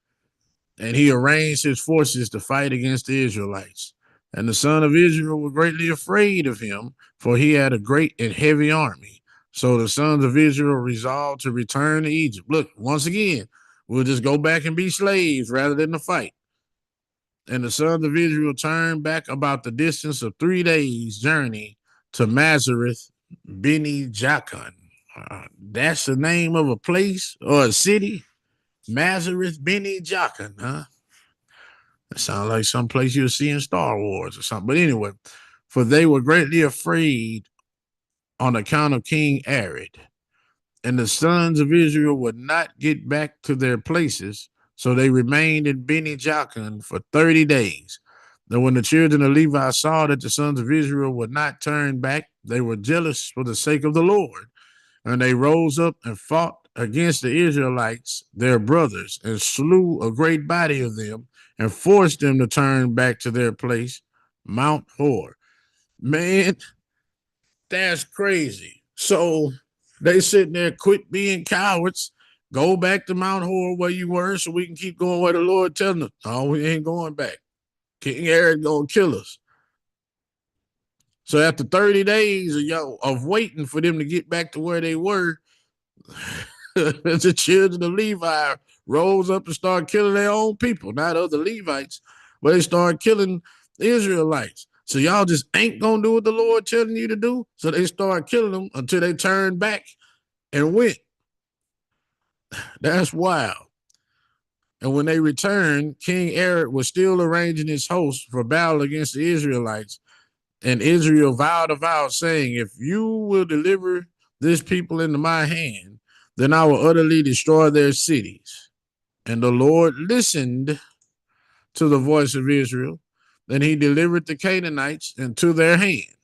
and he arranged his forces to fight against the Israelites. And the son of Israel were greatly afraid of him, for he had a great and heavy army. So the sons of Israel resolved to return to Egypt. Look, once again, we'll just go back and be slaves rather than to fight. And the sons of Israel turned back about the distance of 3 days' journey to Mazareth, Beni Jaakan. That's the name of a place or a city. Mazareth, Beni Jaakan, huh? That sounds like some place you'll see in Star Wars or something. But anyway, for they were greatly afraid on account of King Arid. And the sons of Israel would not get back to their places, so they remained in Beni Jaakan for 30 days. Now, when the children of Levi saw that the sons of Israel would not turn back, they were jealous for the sake of the Lord. And they rose up and fought against the Israelites, their brothers, and slew a great body of them and forced them to turn back to their place, Mount Hor. Man, that's crazy. So they sitting there, quit being cowards, go back to Mount Hor where you were so we can keep going where the Lord telling us. Oh, we ain't going back. King Herod gonna kill us. So after 30 days of waiting for them to get back to where they were, the children of Levi rose up and started killing their own people, not other Levites, but they started killing the Israelites. So y'all just ain't gonna do what the Lord telling you to do. So they started killing them until they turned back and went. That's wild. And when they returned, King Herod was still arranging his host for battle against the Israelites. And Israel vowed a vow, saying, if you will deliver this people into my hand, then I will utterly destroy their cities. And the Lord listened to the voice of Israel. Then he delivered the Canaanites into their hand.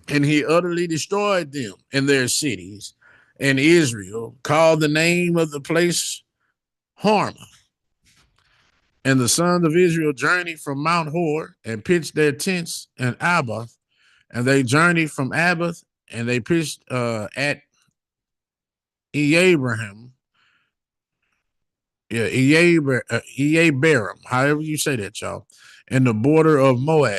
And he utterly destroyed them in their cities. And Israel called the name of the place Hormah. And the sons of Israel journeyed from Mount Hor and pitched their tents in Abath. And they journeyed from Abath and they pitched at Abraham, yeah, Eabaram, however you say that, y'all, in the border of Moab.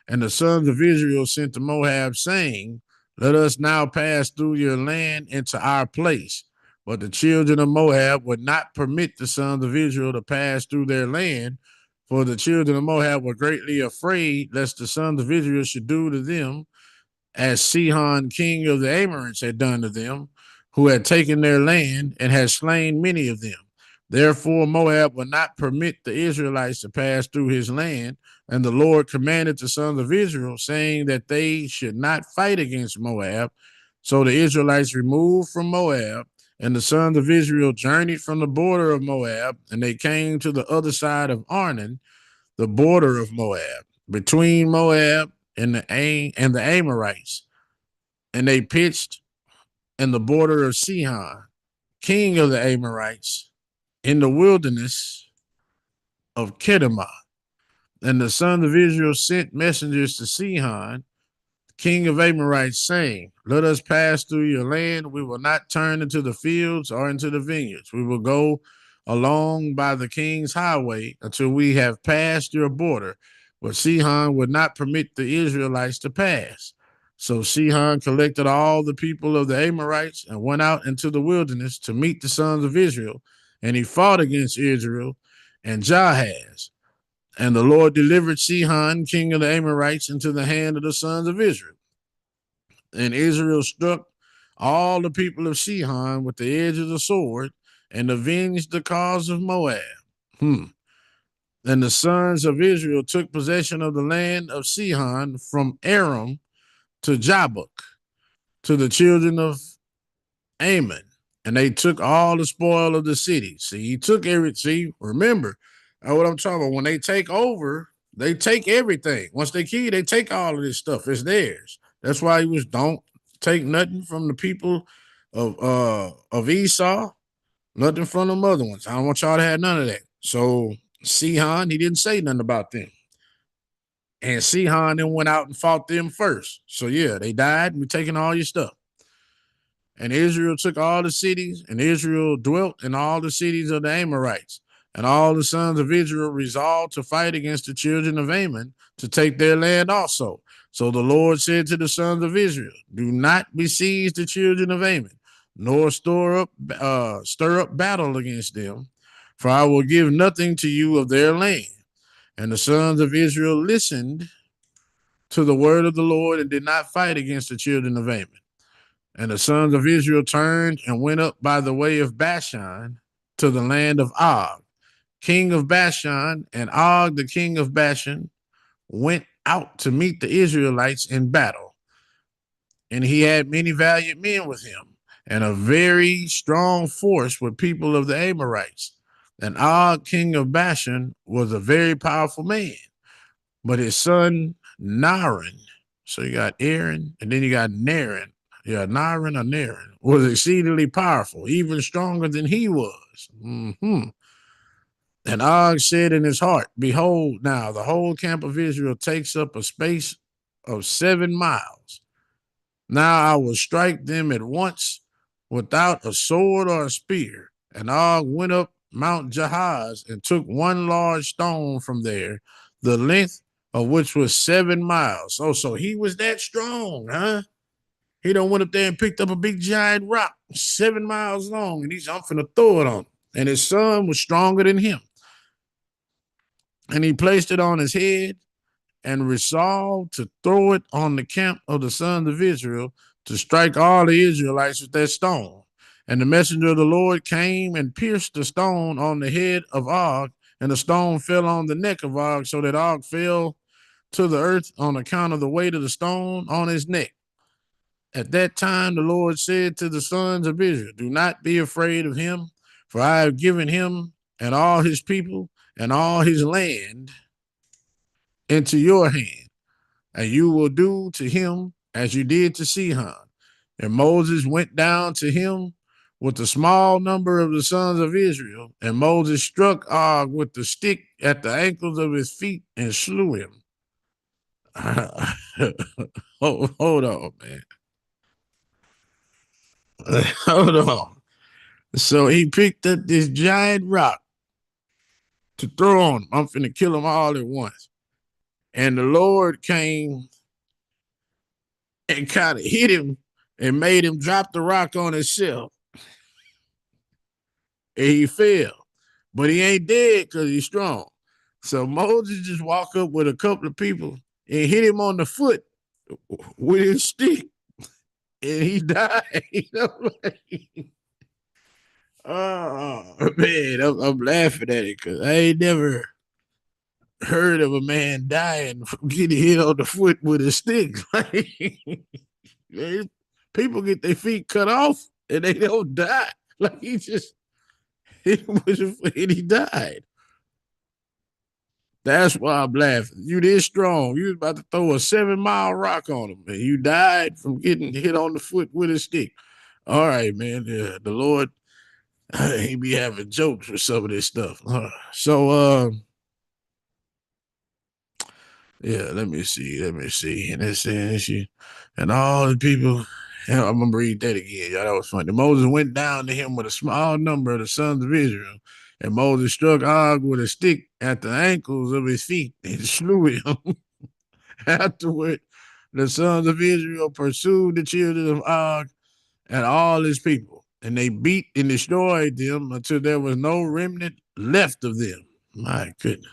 And the sons of Israel sent to Moab, saying, let us now pass through your land into our place. But the children of Moab would not permit the sons of Israel to pass through their land, for the children of Moab were greatly afraid lest the sons of Israel should do to them as Sihon, king of the Amorites, had done to them, who had taken their land and had slain many of them. Therefore, Moab would not permit the Israelites to pass through his land. And the Lord commanded the sons of Israel, saying that they should not fight against Moab. So the Israelites removed from Moab, and the sons of Israel journeyed from the border of Moab, and they came to the other side of Arnon, the border of Moab, between Moab and the Amorites, and they pitched in the border of Sihon, king of the Amorites, in the wilderness of Kedemah. And the sons of Israel sent messengers to Sihon, king of Amorites, saying, let us pass through your land. We will not turn into the fields or into the vineyards. We will go along by the king's highway until we have passed your border. But Sihon would not permit the Israelites to pass. So Sihon collected all the people of the Amorites and went out into the wilderness to meet the sons of Israel. And he fought against Israel and Jahaz. And the Lord delivered Sihon, king of the Amorites, into the hand of the sons of Israel. And Israel struck all the people of Sihon with the edge of the sword and avenged the cause of Moab. And the sons of Israel took possession of the land of Sihon from Aram to Jabbok to the children of Ammon. And they took all the spoil of the city. See, he took everything. See, remember what I'm talking about. When they take over, they take everything. Once they kill, they take all of this stuff. It's theirs. That's why he was don't take nothing from the people of Esau, nothing from them other ones. I don't want y'all to have none of that. So Sihon, he didn't say nothing about them. And Sihon then went out and fought them first. So yeah, they died and we taking all your stuff. And Israel took all the cities, and Israel dwelt in all the cities of the Amorites. And all the sons of Israel resolved to fight against the children of Ammon to take their land also. So the Lord said to the sons of Israel, do not besiege the children of Ammon, nor stir up battle against them, for I will give nothing to you of their land. And the sons of Israel listened to the word of the Lord and did not fight against the children of Ammon. And the sons of Israel turned and went up by the way of Bashan to the land of Og, king of Bashan, and Og, the king of Bashan, went out to meet the Israelites in battle. And he had many valiant men with him, and a very strong force with people of the Amorites. And Og, king of Bashan, was a very powerful man. But his son Naran, so you got Aaron, and then you got Naren. Yeah, Naran or Naren was exceedingly powerful, even stronger than he was. And Og said in his heart, behold, now the whole camp of Israel takes up a space of 7 miles. Now I will strike them at once without a sword or a spear. And Og went up Mount Jahaz and took one large stone from there, the length of which was 7 miles. Oh, so he was that strong, huh? He done went up there and picked up a big giant rock, 7 miles long, and I'm finna throw it on him. And his son was stronger than him. And he placed it on his head and resolved to throw it on the camp of the sons of Israel to strike all the Israelites with that stone. And the messenger of the Lord came and pierced the stone on the head of Og, and the stone fell on the neck of Og, so that Og fell to the earth on account of the weight of the stone on his neck. At that time, the Lord said to the sons of Israel, do not be afraid of him, for I have given him and all his people and all his land into your hand, and you will do to him as you did to Sihon. And Moses went down to him with a small number of the sons of Israel. And Moses struck Og with the stick at the ankles of his feet and slew him. Hold on, man. Hold on. So he picked up this giant rock to throw on him. I'm finna kill them all at once. And the Lord came and kind of hit him and made him drop the rock on himself. And he fell. But he ain't dead because he's strong. So Moses just walked up with a couple of people and hit him on the foot with his stick. And he died. Oh man, I'm laughing at it because I ain't never heard of a man dying from getting hit on the foot with a stick. Man, people get their feet cut off and they don't die. Like he just hit him with a foot and he died. That's why I'm laughing. You this strong. You was about to throw a 7-mile rock on him, and you died from getting hit on the foot with a stick. All right, man. The Lord, he be having jokes with some of this stuff. Yeah, let me see. And it says, and all the people, I'm going to read that again. Y'all, that was funny. Moses went down to him with a small number of the sons of Israel, and Moses struck Og with a stick at the ankles of his feet and slew him. Afterward, the sons of Israel pursued the children of Og and all his people, and they beat and destroyed them until there was no remnant left of them. My goodness.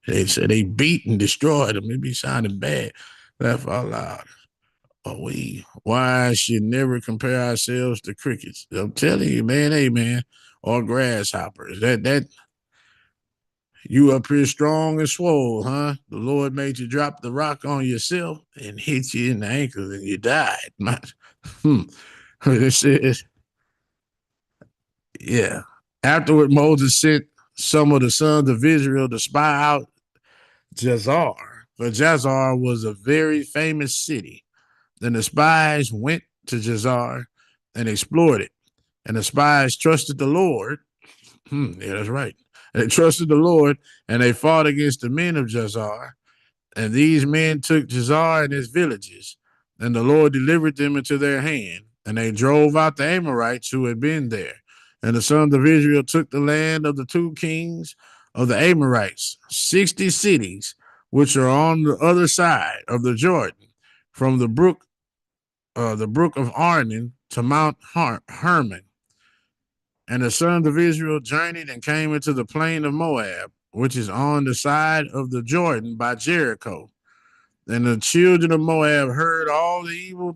They said they beat and destroyed them. It be sounding bad. Laugh out loud. Oh, we why should never compare ourselves to crickets? I'm telling you, man, hey man, or grasshoppers. That you up here strong and swole, huh? The Lord made you drop the rock on yourself and hit you in the ankle and you died. It says, yeah. Afterward, Moses sent some of the sons of Israel to spy out Jasher. But Jasher was a very famous city. Then the spies went to Jasher and explored it. And the spies trusted the Lord. Yeah, that's right. They trusted the Lord and they fought against the men of Jasher. And these men took Jasher and his villages. And the Lord delivered them into their hand. And they drove out the Amorites who had been there. And the sons of Israel took the land of the two kings of the Amorites, 60 cities, which are on the other side of the Jordan, from the brook of Arnon to Mount Hermon. And the sons of Israel journeyed and came into the plain of Moab, which is on the side of the Jordan by Jericho. And the children of Moab heard all the evil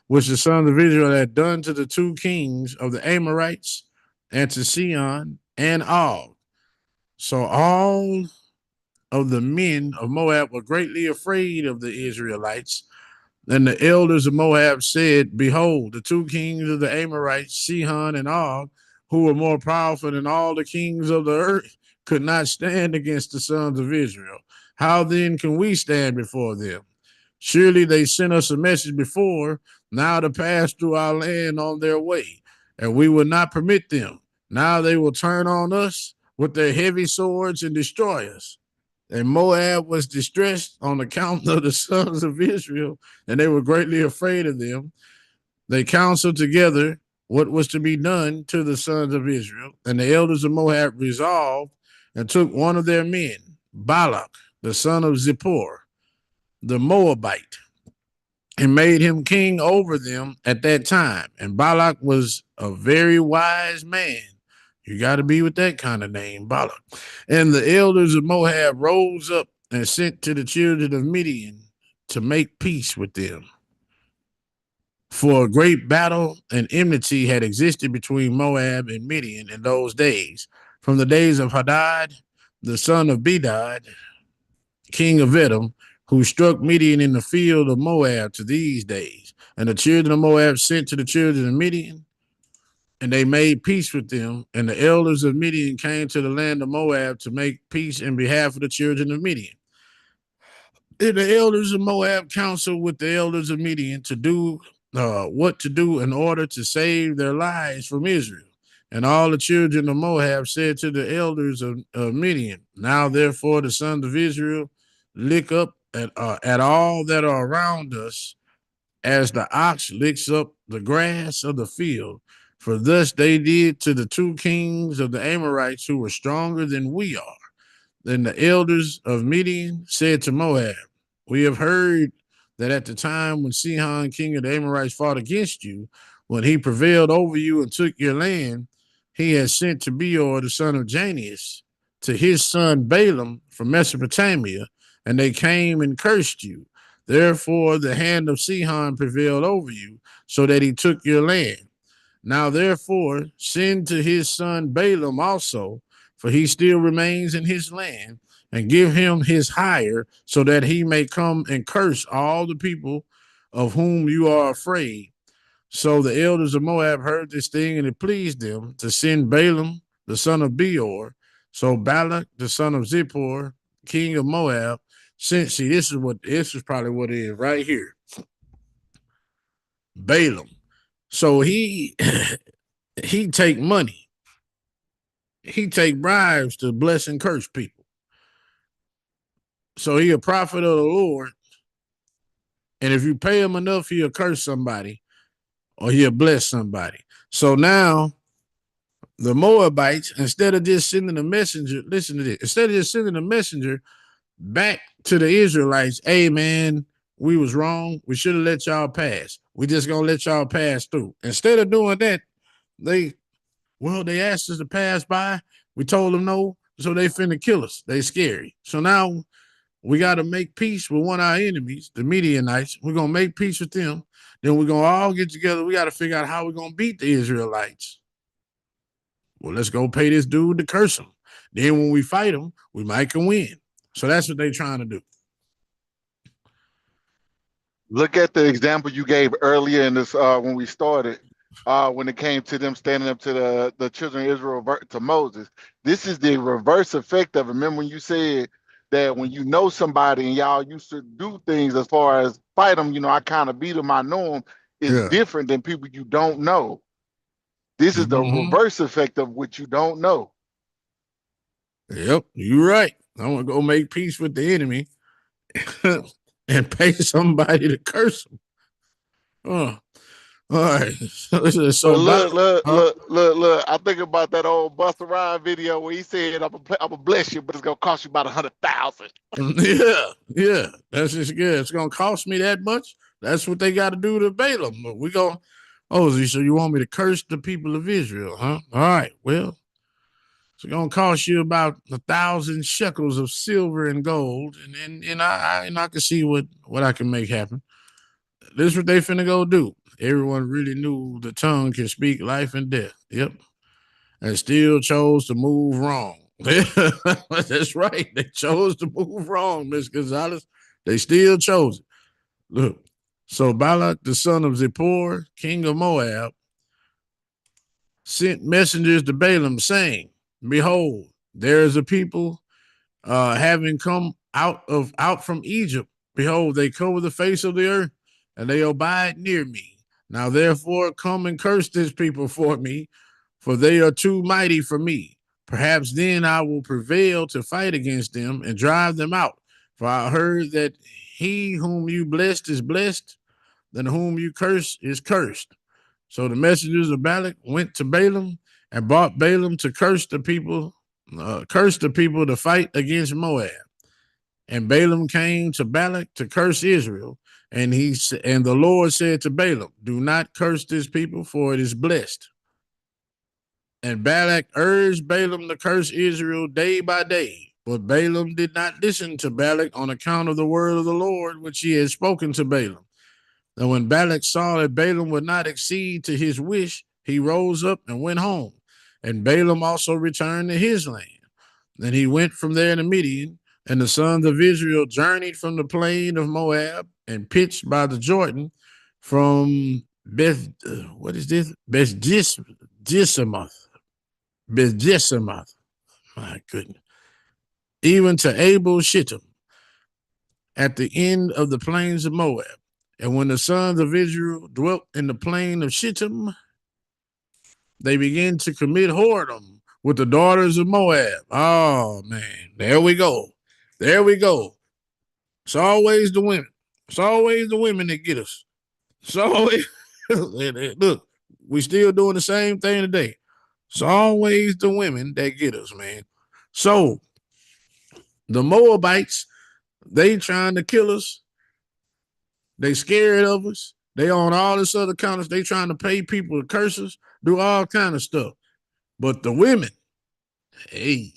which the sons of Israel had done to the two kings of the Amorites and to Sihon and Og. So all of the men of Moab were greatly afraid of the Israelites. And the elders of Moab said, behold, the two kings of the Amorites, Sihon and Og, who were more powerful than all the kings of the earth, could not stand against the sons of Israel. How then can we stand before them? Surely they sent us a message before, now to pass through our land on their way, and we will not permit them. Now they will turn on us with their heavy swords and destroy us. And Moab was distressed on account of the sons of Israel, and they were greatly afraid of them. They counseled together what was to be done to the sons of Israel, and the elders of Moab resolved and took one of their men, Balak, the son of Zippor, the Moabite, and made him king over them at that time. And Balak was a very wise man. You got to be with that kind of name, Balak. And the elders of Moab rose up and sent to the children of Midian to make peace with them. For a great battle and enmity had existed between Moab and Midian in those days, from the days of Hadad, the son of BIDD, king of Edom, who struck Midian in the field of Moab to these days. And the children of Moab sent to the children of Midian, and they made peace with them. And the elders of Midian came to the land of Moab to make peace in behalf of the children of Midian. the elders of Moab counseled with the elders of Midian to do what to do in order to save their lives from Israel. And all the children of Moab said to the elders of Midian, now therefore the sons of Israel lick up at all that are around us as the ox licks up the grass of the field. For thus they did to the two kings of the Amorites who were stronger than we are. Then the elders of Midian said to Moab, we have heard that at the time when Sihon, king of the Amorites, fought against you, when he prevailed over you and took your land, he has sent to Beor, the son of Janius, to his son Balaam from Mesopotamia, and they came and cursed you. Therefore, the hand of Sihon prevailed over you, so that he took your land. Now, therefore, send to his son Balaam also, for he still remains in his land, and give him his hire, so that he may come and curse all the people of whom you are afraid. So the elders of Moab heard this thing, and it pleased them to send Balaam, the son of Beor. So Balak, the son of Zippor, king of Moab, sent. See, this is probably what it is right here. Balaam. So he take money. He take bribes to bless and curse people. So he a prophet of the Lord, and if you pay him enough, he'll curse somebody or he'll bless somebody. So now the Moabites, instead of just sending a messenger, listen to this, instead of just sending a messenger back to the Israelites, hey man, we was wrong. We should have let y'all pass. We just gonna let y'all pass through. Instead of doing that, they they asked us to pass by. We told them no, so they finna kill us. They scary. So now we got to make peace with one of our enemies, the Midianites. We're gonna make peace with them. Then we're gonna all get together. We got to figure out how we're gonna beat the Israelites. Well, let's go pay this dude to curse him. Then when we fight him, we might can win. So that's what they're trying to do. Look at the example you gave earlier in this when we started. When it came to them standing up to the children of Israel to Moses, this is the reverse effect of it. Remember when you said that when you know somebody and y'all used to do things as far as fight them, I kind of beat them, I know them, is Yeah. different than people you don't know. This is the Mm-hmm. reverse effect of what you don't know. Yep, you're right. I want to go make peace with the enemy and pay somebody to curse him. Oh, all right. But So, look, look, huh? look, look, look. I think about that old Busta Rhymes video where he said, I'm gonna bless you, but it's gonna cost you about 100,000." Yeah, yeah. That's just good. It's gonna cost me that much. That's what they got to do to Balaam. We gonna. Oh, so you want me to curse the people of Israel, huh? All right. Well, it's gonna cost you about 1,000 shekels of silver and gold, and I can see what I can make happen. This is what they finna go do. Everyone really knew the tongue can speak life and death. Yep, and still chose to move wrong. That's right. They chose to move wrong, Miss Gonzalez. They still chose it. Look, so Balak, the son of Zippor, king of Moab, sent messengers to Balaam, saying, behold, there is a people having come out from Egypt. Behold, they cover the face of the earth, and they abide near me. Now therefore come and curse this people for me, for they are too mighty for me. Perhaps then I will prevail to fight against them and drive them out. For I heard that he whom you blessed is blessed, and whom you curse is cursed. So the messengers of Balak went to Balaam and brought Balaam to curse the people to fight against Moab. And Balaam came to Balak to curse Israel, and the Lord said to Balaam, "Do not curse this people, for it is blessed." And Balak urged Balaam to curse Israel day by day. But Balaam did not listen to Balak on account of the word of the Lord which he had spoken to Balaam. And when Balak saw that Balaam would not accede to his wish, he rose up and went home. And Balaam also returned to his land. Then he went from there to Midian, and the sons of Israel journeyed from the plain of Moab and pitched by the Jordan from what is this? Beth Jessimoth, my goodness, even to Abel Shittim. at the end of the plains of Moab. And when the sons of Israel dwelt in the plain of Shittim, they began to commit whoredom with the daughters of Moab. Oh, man. There we go. There we go. It's always the women. It's always the women that get us. It's always, look, we still doing the same thing today. It's always the women that get us, man. So the Moabites, they trying to kill us. They scared of us. They on all this other kind of. They trying to pay people to curse us, do all kind of stuff. But the women, hey,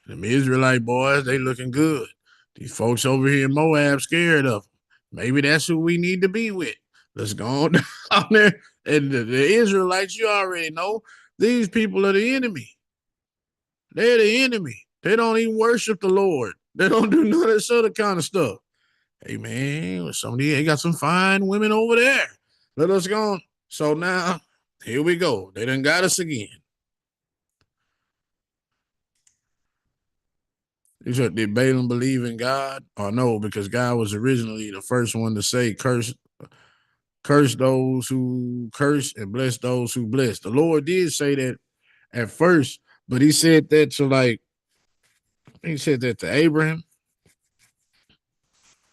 them Israelite boys, they looking good. These folks over here in Moab scared of them. Maybe that's who we need to be with. Let's go on down there. And the Israelites, you already know, these people are the enemy. They're the enemy. They don't even worship the Lord. They don't do none of this other kind of stuff. Hey man, somebody they got some fine women over there. Let us go on. So now, here we go. They done got us again. Did Balaam believe in God? Or no, because God was originally the first one to say, curse those who curse and bless those who bless. The Lord did say that at first, but he said that to he said that to Abraham.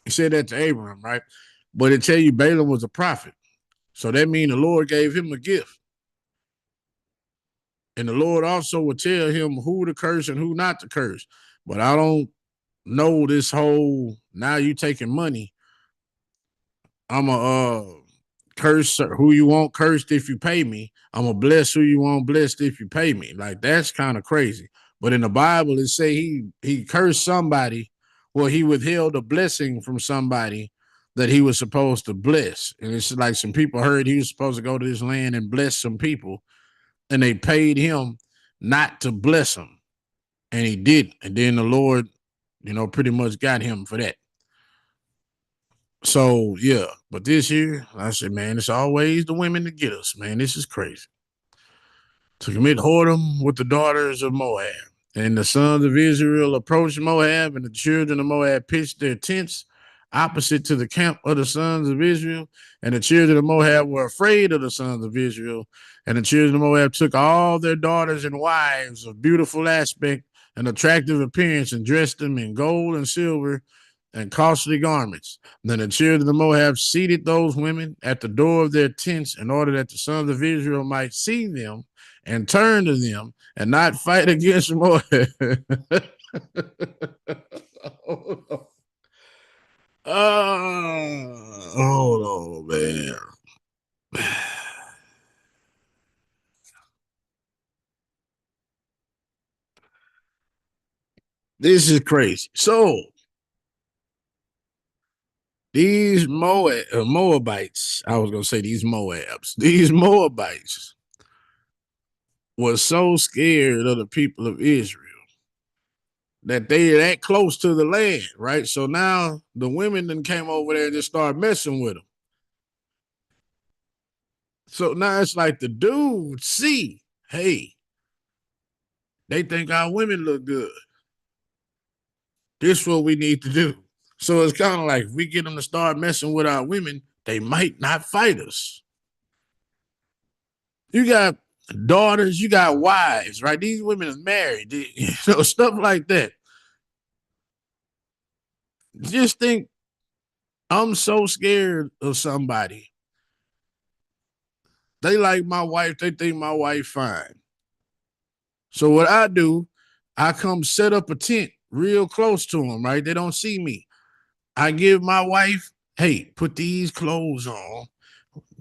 He said that to Abraham, right? But it tell you Balaam was a prophet. So that means the Lord gave him a gift. And the Lord also will tell him who to curse and who not to curse. But I don't know this whole now you taking money. I'm a curse who you want cursed if you pay me. I'm gonna bless who you want blessed if you pay me. Like that's kind of crazy. But in the Bible, it say he cursed somebody, well, he withheld a blessing from somebody that he was supposed to bless. And it's like some people heard he was supposed to go to this land and bless some people, and they paid him not to bless them. And he did. And then the Lord, pretty much got him for that. So yeah, but this year I said, man, it's always the women that get us, man. This is crazy. To commit whoredom with the daughters of Moab. And the sons of Israel approached Moab, and the children of Moab pitched their tents opposite to the camp of the sons of Israel. And the children of Moab were afraid of the sons of Israel. And the children of Moab took all their daughters and wives of beautiful aspect and attractive appearance and dressed them in gold and silver and costly garments. Then the children of Moab seated those women at the door of their tents in order that the sons of Israel might see them and turn to them and not fight against Moab. Hold on, man. This is crazy. So these Moabites, I was gonna say these Moabs, these Moabites were so scared of the people of Israel that they that close to the land, right? So now the women then came over there and just started messing with them. So now it's like the dudes see, hey, they think our women look good. This is what we need to do. So it's kind of like if we get them to start messing with our women, they might not fight us. You got daughters, you got wives, right? These women are married, stuff like that. Just think, I'm so scared of somebody. They like my wife, they think my wife fine. So what I do, I come set up a tent real close to them, right? They don't see me. I give my wife, hey, put these clothes on,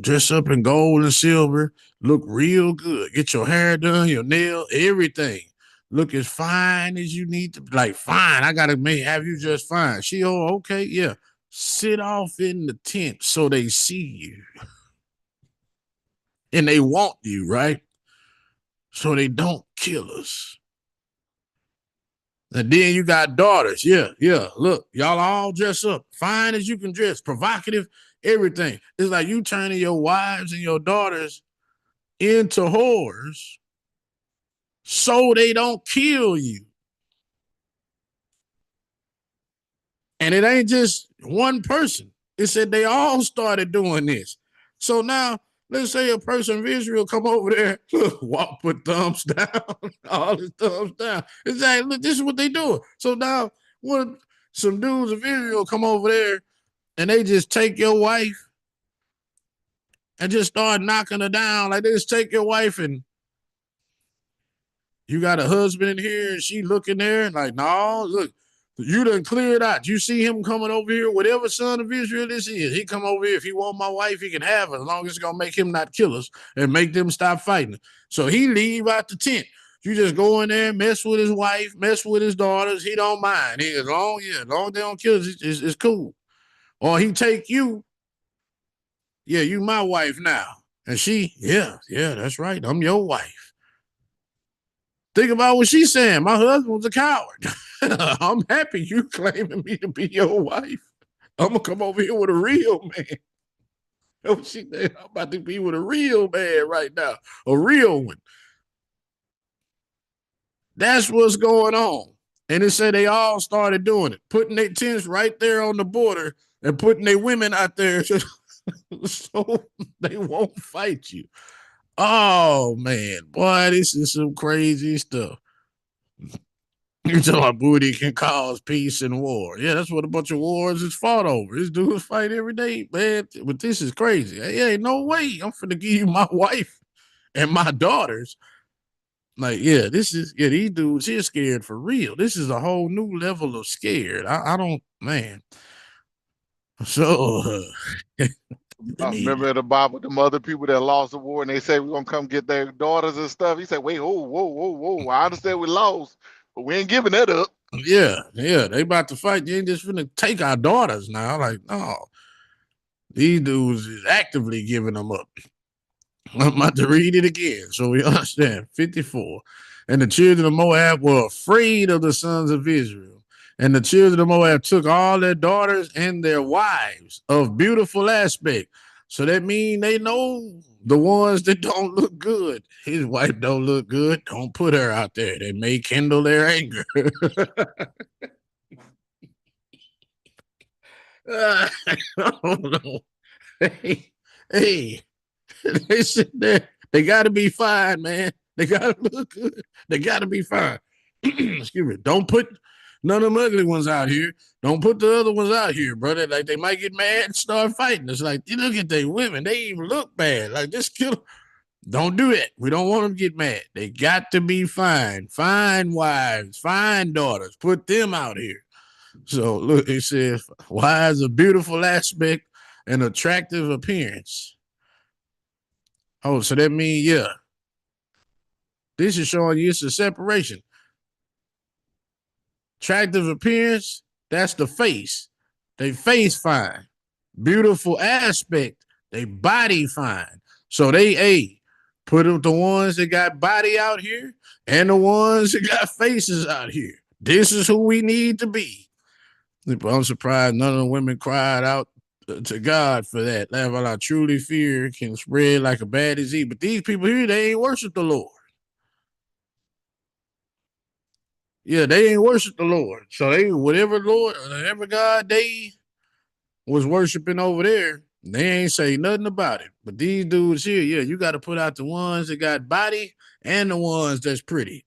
dress up in gold and silver, look real good. Get your hair done, your nail, everything. Look as fine as you need to. Like, fine, I gotta have you just fine. She, oh, okay, yeah. Sit off in the tent so they see you. And they want you, right? So they don't kill us. And then you got daughters. Yeah, yeah. Look, y'all all dress up, fine as you can dress, provocative, everything. It's like you turning your wives and your daughters into whores so they don't kill you. And it ain't just one person. It said they all started doing this. So now, let's say a person of Israel come over there, walk, put thumbs down, all his thumbs down. It's like, look, this is what they do. So now, when some dudes of Israel come over there and they just take your wife and just start knocking her down, like they just take your wife and you got a husband in here and she looking there and like, no, look, you done cleared out. You see him coming over here, whatever son of Israel this is, he come over here. If he want my wife, he can have her as long as it's going to make him not kill us and make them stop fighting. So he leave out the tent. You just go in there, mess with his wife, mess with his daughters. He don't mind. As long as they don't kill us, it's cool. Or he take you, yeah, you my wife now. And she, yeah, that's right. I'm your wife. Think about what she's saying. My husband was a coward. I'm happy you claiming me to be your wife. I'm gonna come over here with a real man. What she said, I'm about to be with a real man right now, a real one. That's what's going on. And it said they all started doing it, putting their tents right there on the border and putting their women out there so they won't fight you. Oh man, boy, this is some crazy stuff. You talking about booty can cause peace and war. Yeah, that's what a bunch of wars is fought over. These dudes fight every day, man. But this is crazy. Hey, ain't no way I'm finna give you my wife and my daughters. Like, yeah, these dudes here scared for real. This is a whole new level of scared. I don't, man. So, let I me, remember in the Bible, the other people that lost the war and they say we're gonna come get their daughters and stuff. He said, wait, whoa. I understand we lost, but we ain't giving that up. yeah, they about to fight. You ain't just finna take our daughters now. Like, no, these dudes is actively giving them up. I'm about to read it again so we understand. 54. And the children of Moab were afraid of the sons of Israel. And the children of Moab took all their daughters and their wives of beautiful aspect. So that means they know the ones that don't look good. His wife don't look good. Don't put her out there. They may kindle their anger. I don't know. Hey, hey, they sit there. They got to be fine, man. They got to look good. They got to be fine. Excuse me. Don't put none of them ugly ones out here. Don't put the other ones out here, brother. Like they might get mad and start fighting. It's like you look at they women. They even look bad. Like just kill them. Don't do that. We don't want them to get mad. They got to be fine. Fine wives, fine daughters. Put them out here. So look, it says wives of beautiful aspect and attractive appearance. Oh, so that means, yeah, this is showing you it's a separation. Attractive appearance, that's the face. They face fine. Beautiful aspect, they body fine. So they put up the ones that got body out here and the ones that got faces out here. This is who we need to be. I'm surprised none of the women cried out to God for that. That's what I truly fear can spread like a bad disease. But these people here, they ain't worship the Lord. Yeah, they ain't worship the Lord. So they whatever God they was worshiping over there, they ain't say nothing about it. But these dudes here, yeah, you got to put out the ones that got body and the ones that's pretty.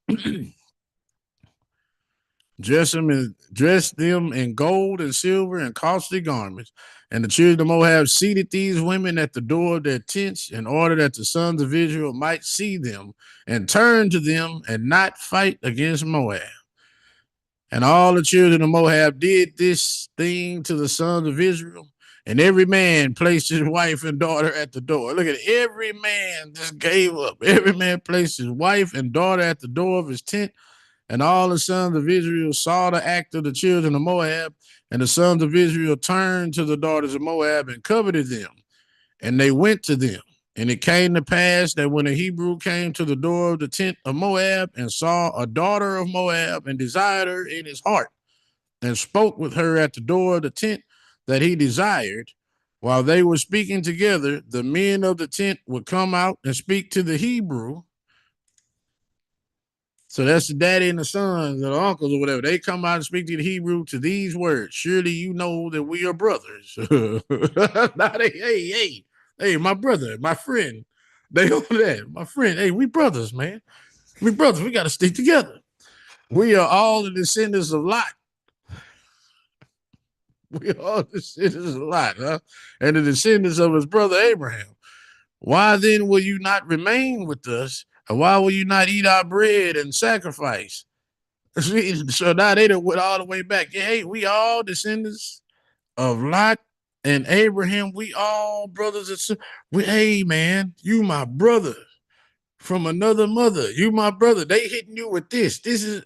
Dress them in gold and silver and costly garments. And the children of Moab seated these women at the door of their tents in order that the sons of Israel might see them and turn to them and not fight against Moab. And all the children of Moab did this thing to the sons of Israel. And every man placed his wife and daughter at the door. Look at it. Every man just gave up. Every man placed his wife and daughter at the door of his tent. And all the sons of Israel saw the act of the children of Moab. And the sons of Israel turned to the daughters of Moab and coveted them. And they went to them. And it came to pass that when a Hebrew came to the door of the tent of Moab and saw a daughter of Moab and desired her in his heart and spoke with her at the door of the tent that he desired, while they were speaking together, the men of the tent would come out and speak to the Hebrew So that's the daddy and the sons or the uncles or whatever. They come out and speak to the Hebrew to these words. Surely you know that we are brothers. Now hey, my brother, my friend. They over there, my friend. Hey, we brothers, man. We brothers. We got to stick together. We are all the descendants of Lot. We are all the descendants of Lot, huh? And the descendants of his brother Abraham. Why then will you not remain with us? And why will you not eat our bread and sacrifice? So now they done went all the way back. Yeah, hey, we all descendants of Lot and Abraham. We all brothers and sisters. Hey, man, you my brother from another mother. You my brother. They hitting you with this. This is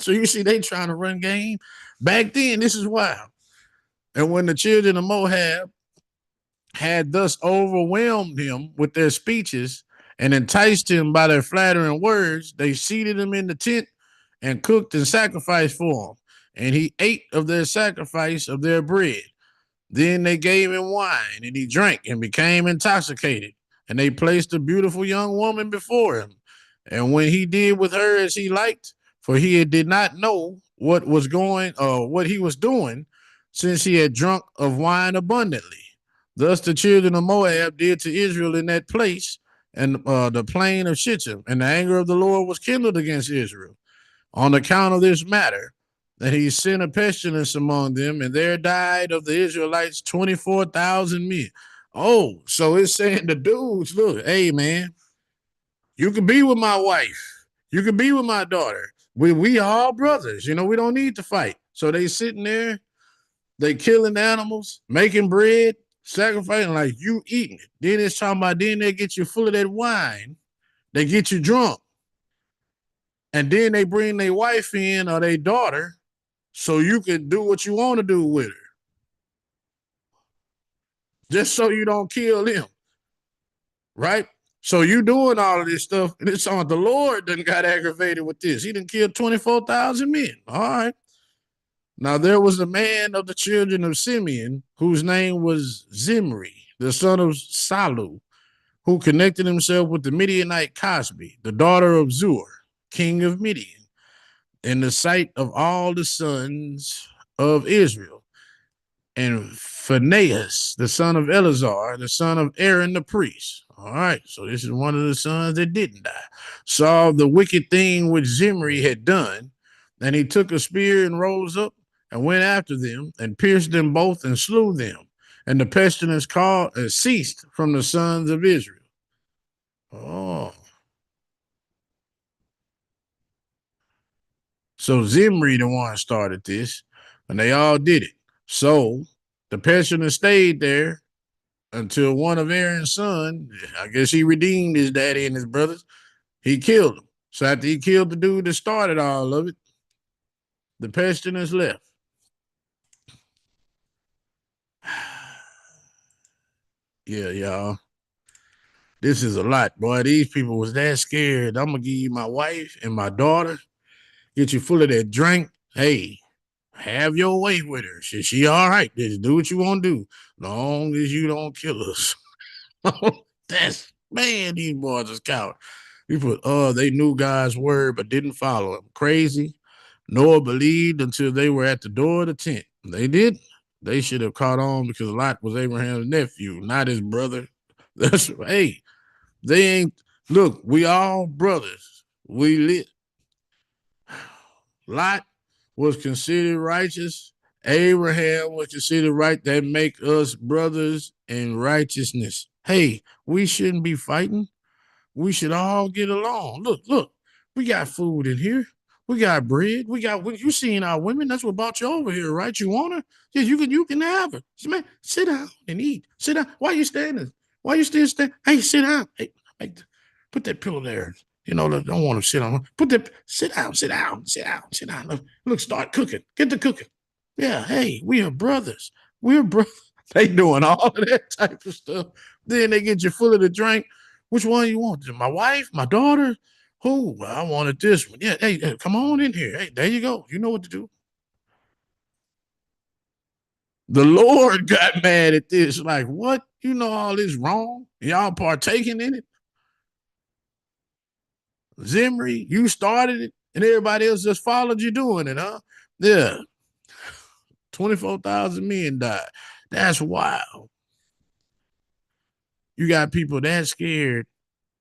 so you see they trying to run game. Back then, this is wild. And when the children of Moab had thus overwhelmed him with their speeches and enticed him by their flattering words, they seated him in the tent and cooked and sacrificed for him. And he ate of their sacrifice of their bread. Then they gave him wine, and he drank and became intoxicated. And they placed a beautiful young woman before him. And when he did with her as he liked, for he did not know what was going or what he was doing, since he had drunk of wine abundantly. Thus the children of Moab did to Israel in that place, and the plain of Shittim. And the anger of the Lord was kindled against Israel on account of this matter, that he sent a pestilence among them, and there died of the Israelites 24,000 men. Oh, so it's saying the dudes, look, hey, man, you can be with my wife. You can be with my daughter. We all brothers. You know, we don't need to fight. So they sitting there, they killing animals, making bread, sacrificing like you eating it. Then it's talking about then they get you full of that wine. They get you drunk. And then they bring their wife in or their daughter so you can do what you want to do with her. Just so you don't kill them. Right? So you doing all of this stuff, and it's on the Lord done got aggravated with this. He done killed 24,000 men. All right. Now there was a man of the children of Simeon whose name was Zimri, the son of Salu, who connected himself with the Midianite Cosby, the daughter of Zur, king of Midian, in the sight of all the sons of Israel. And Phinehas, the son of Eleazar, the son of Aaron the priest. All right, so this is one of the sons that didn't die. Saw the wicked thing which Zimri had done, and he took a spear and rose up and went after them and pierced them both and slew them. And the pestilence ceased from the sons of Israel. Oh, so Zimri the one started this, and they all did it. So the pestilence stayed there until one of Aaron's sons, I guess he redeemed his daddy and his brothers, he killed him. So after he killed the dude that started all of it, the pestilence left. Yeah, y'all. This is a lot, boy. These people was that scared. I'm gonna give you my wife and my daughter, get you full of that drink. Hey, have your way with her. She all right. Just do what you want to do. Long as you don't kill us. That's man, these boys is cowards. People, they knew God's word but didn't follow him. Crazy. Noah believed until they were at the door of the tent. They did. They should have caught on because Lot was Abraham's nephew, not his brother. That's hey, they ain't look, we all brothers. We lit. Lot was considered righteous. Abraham was considered right. That make us brothers in righteousness. Hey, we shouldn't be fighting. We should all get along. Look, we got food in here. We got bread. You seen our women. That's what brought you over here, right? You want her? Yeah, you can have her. Man, sit down and eat. Sit down. Why you standing? Why you still standing? Hey, sit down. Hey, put that pillow there. You know, don't want to sit on. Sit down, sit down. Look, start cooking. Get the cooking. Yeah, hey, we are brothers. We're brothers. They doing all of that type of stuff. Then they get you full of the drink. Which one you want? My wife, my daughter? Who? Well, I wanted this one. Yeah, hey, come on in here. Hey, there you go. You know what to do. The Lord got mad at this. Like, what? You know all this wrong? Y'all partaking in it? Zimri, you started it. And everybody else just followed you doing it, huh? Yeah. 24,000 men died. That's wild. You got people that scared,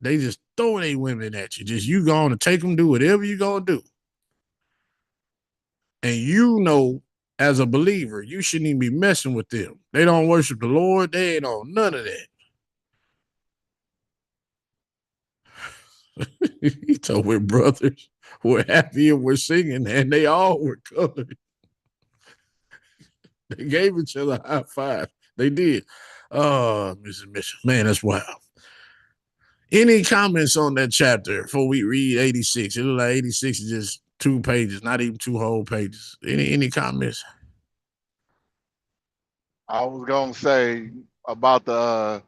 they just throw their women at you. Just you going to take them, do whatever you going to do. And you know, as a believer, you shouldn't even be messing with them. They don't worship the Lord. They ain't on none of that. He told me brothers were happy and were singing, and they all were colored. They gave each other a high five. They did. Oh, Mrs. Mitchell, man, that's wild. Any comments on that chapter before we read 86? It looked like 86 is just 2 pages, not even 2 whole pages. Any comments? I was gonna say about the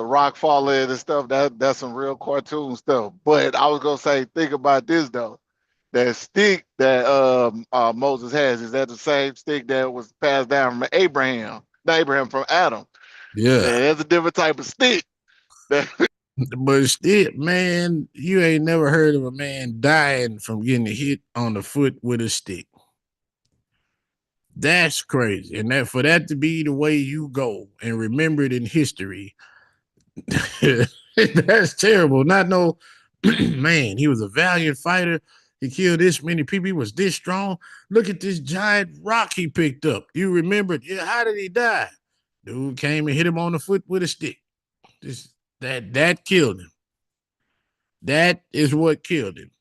rock falling and stuff. That's some real cartoon stuff. But I was gonna say, think about this though. That stick that Moses has, is that the same stick that was passed down from Abraham? Not Abraham, from Adam. Yeah. And that's a different type of stick. But still, man, you ain't never heard of a man dying from getting hit on the foot with a stick. That's crazy. And that for that to be the way you go and remember it in history, that's terrible. Not no man, he was a valiant fighter. He killed this many people. He was this strong. Look at this giant rock he picked up. You remember? Yeah, how did he die? Dude came and hit him on the foot with a stick. This that killed him. That is what killed him.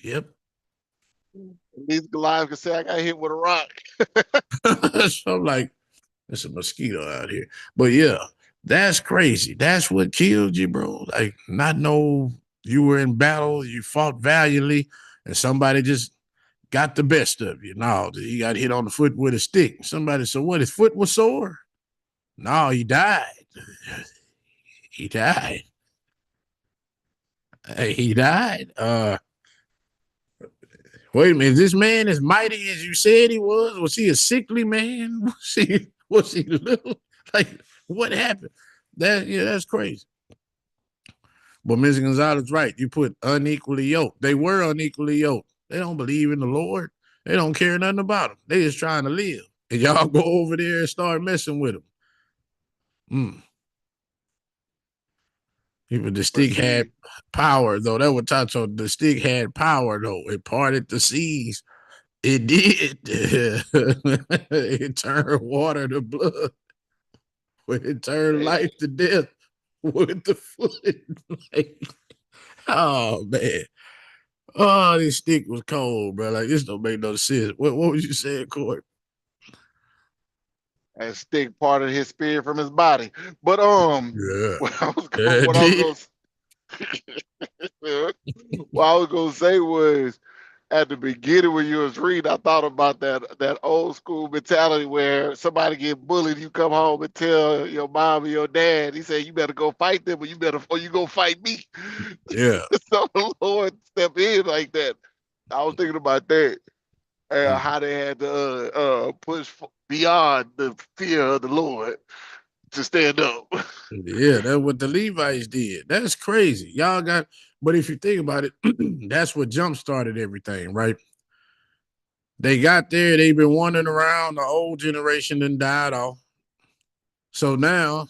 Yep. These Goliath can say, I got hit with a rock. So I'm like, there's a mosquito out here. But yeah, that's crazy. That's what killed you, bro. Like, not know you were in battle, you fought valiantly, and somebody just got the best of you. No, he got hit on the foot with a stick. Somebody, so what? His foot was sore? No, he died. He died. He died. Wait a minute. This man as mighty as you said he was? Was he a sickly man? Was he little? Like, what happened? That's crazy. But Mr. Gonzalez, right. You put unequally yoked. They were unequally yoked. They don't believe in the Lord. They don't care nothing about him. They just trying to live. And y'all go over there and start messing with them. Mm. Even the But stick had see, power, though. That was Tacho. The stick had power, though. It parted the seas. It did. It turned water to blood. It turned hey, life to death with the foot. Like, oh man. Oh, this stick was cold, bro. Like this don't make no sense. What was you saying, Court? that stick parted his spirit from his body. But Yeah. Yeah, it what I was did. gonna what I was gonna say was, at the beginning when you was reading, I thought about that old school mentality where somebody get bullied, you come home and tell your mom or your dad. He said, "You better go fight them, or you go fight me." Yeah. So the Lord step in like that. I was thinking about that, Mm. how they had to push beyond the fear of the Lord to stand up. Yeah, that's what the Levites did. That's crazy. Y'all got, but if you think about it, that's what jump started everything, right? They got there, they've been wandering around, the old generation then died off. So now,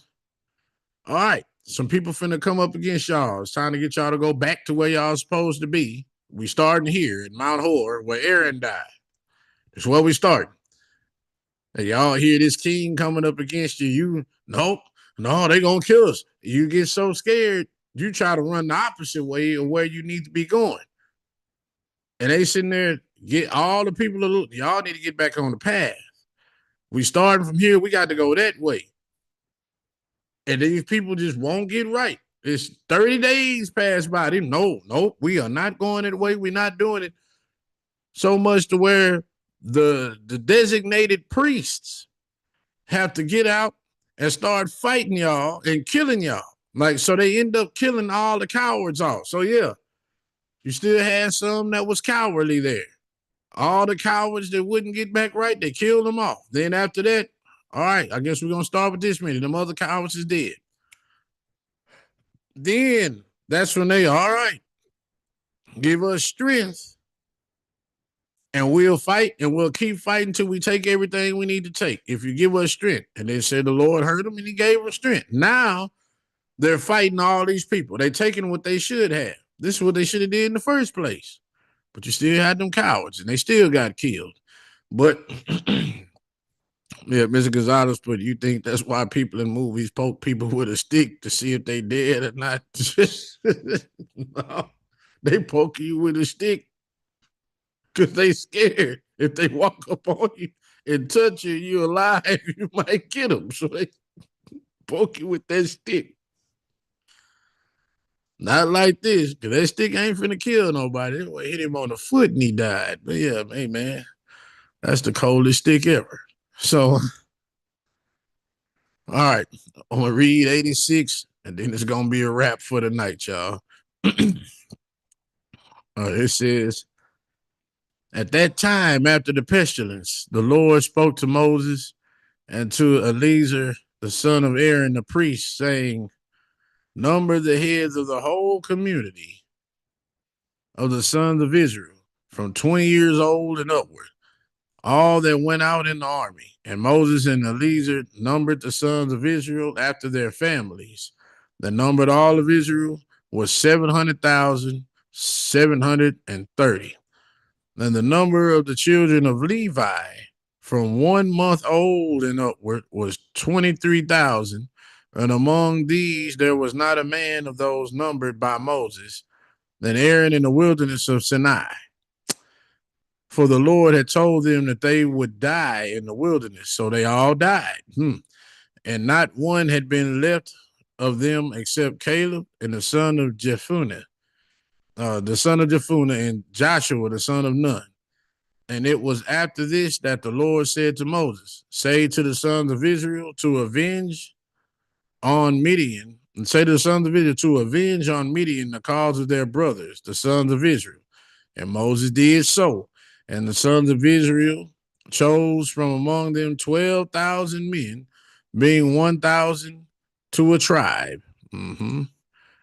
all right, some people finna come up against y'all. It's time to get y'all to go back to where y'all supposed to be. We starting here at Mount Hor, where Aaron died. That's where we start. And y'all hear this king coming up against you. You nope, no, they gonna kill us. You get so scared, you try to run the opposite way of where you need to be going. And they sitting there, get all the people, y'all need to get back on the path. We starting from here, we got to go that way. And these people just won't get right. It's 30 days pass by. They no, we are not going that way. We're not doing it. So much to where the designated priests have to get out and start fighting y'all and killing y'all. Like, so they end up killing all the cowards off. So yeah, you still had some that was cowardly there. All the cowards that wouldn't get back right, they killed them off. Then after that, all right, I guess we're gonna start with this many. Them other cowards is dead. Then that's when they, all right, Give us strength, and we'll fight, and we'll keep fighting till we take everything we need to take. If you give us strength. And they said the Lord heard them and he gave them strength. Now they're fighting all these people. They're taking what they should have. This is what they should have did in the first place. But you still had them cowards, and they still got killed. But yeah, Mr. Gonzalez put, you think that's why people in movies poke people with a stick to see if they dead or not? No, they poke you with a stick because they scared. If they walk up on you and touch you, you alive, you might get them. So they poke you with that stick. Not like this, because that stick ain't finna kill nobody. They hit him on the foot and he died. But yeah, hey man, that's the coldest stick ever. So, all right, I'm gonna read 86, and then it's gonna be a wrap for the night, y'all. It says, at that time after the pestilence, the Lord spoke to Moses and to Eleazar, the son of Aaron, the priest, saying, number the heads of the whole community of the sons of Israel, from 20 years old and upward, all that went out in the army. And Moses and Eleazar numbered the sons of Israel after their families. The number of all of Israel was 700,730. And the number of the children of Levi from 1 month old and upward was 23,000. And among these there was not a man of those numbered by Moses than Aaron in the wilderness of Sinai. For the Lord had told them that they would die in the wilderness. So they all died. And not one had been left of them except Caleb and the son of Jephunneh, and Joshua, the son of Nun. And it was after this that the Lord said to Moses, say to the sons of Israel to avenge on Midian, and say to the sons of Israel to avenge on Midian the cause of their brothers, the sons of Israel. And Moses did so. And the sons of Israel chose from among them 12,000 men, being 1,000 to a tribe. And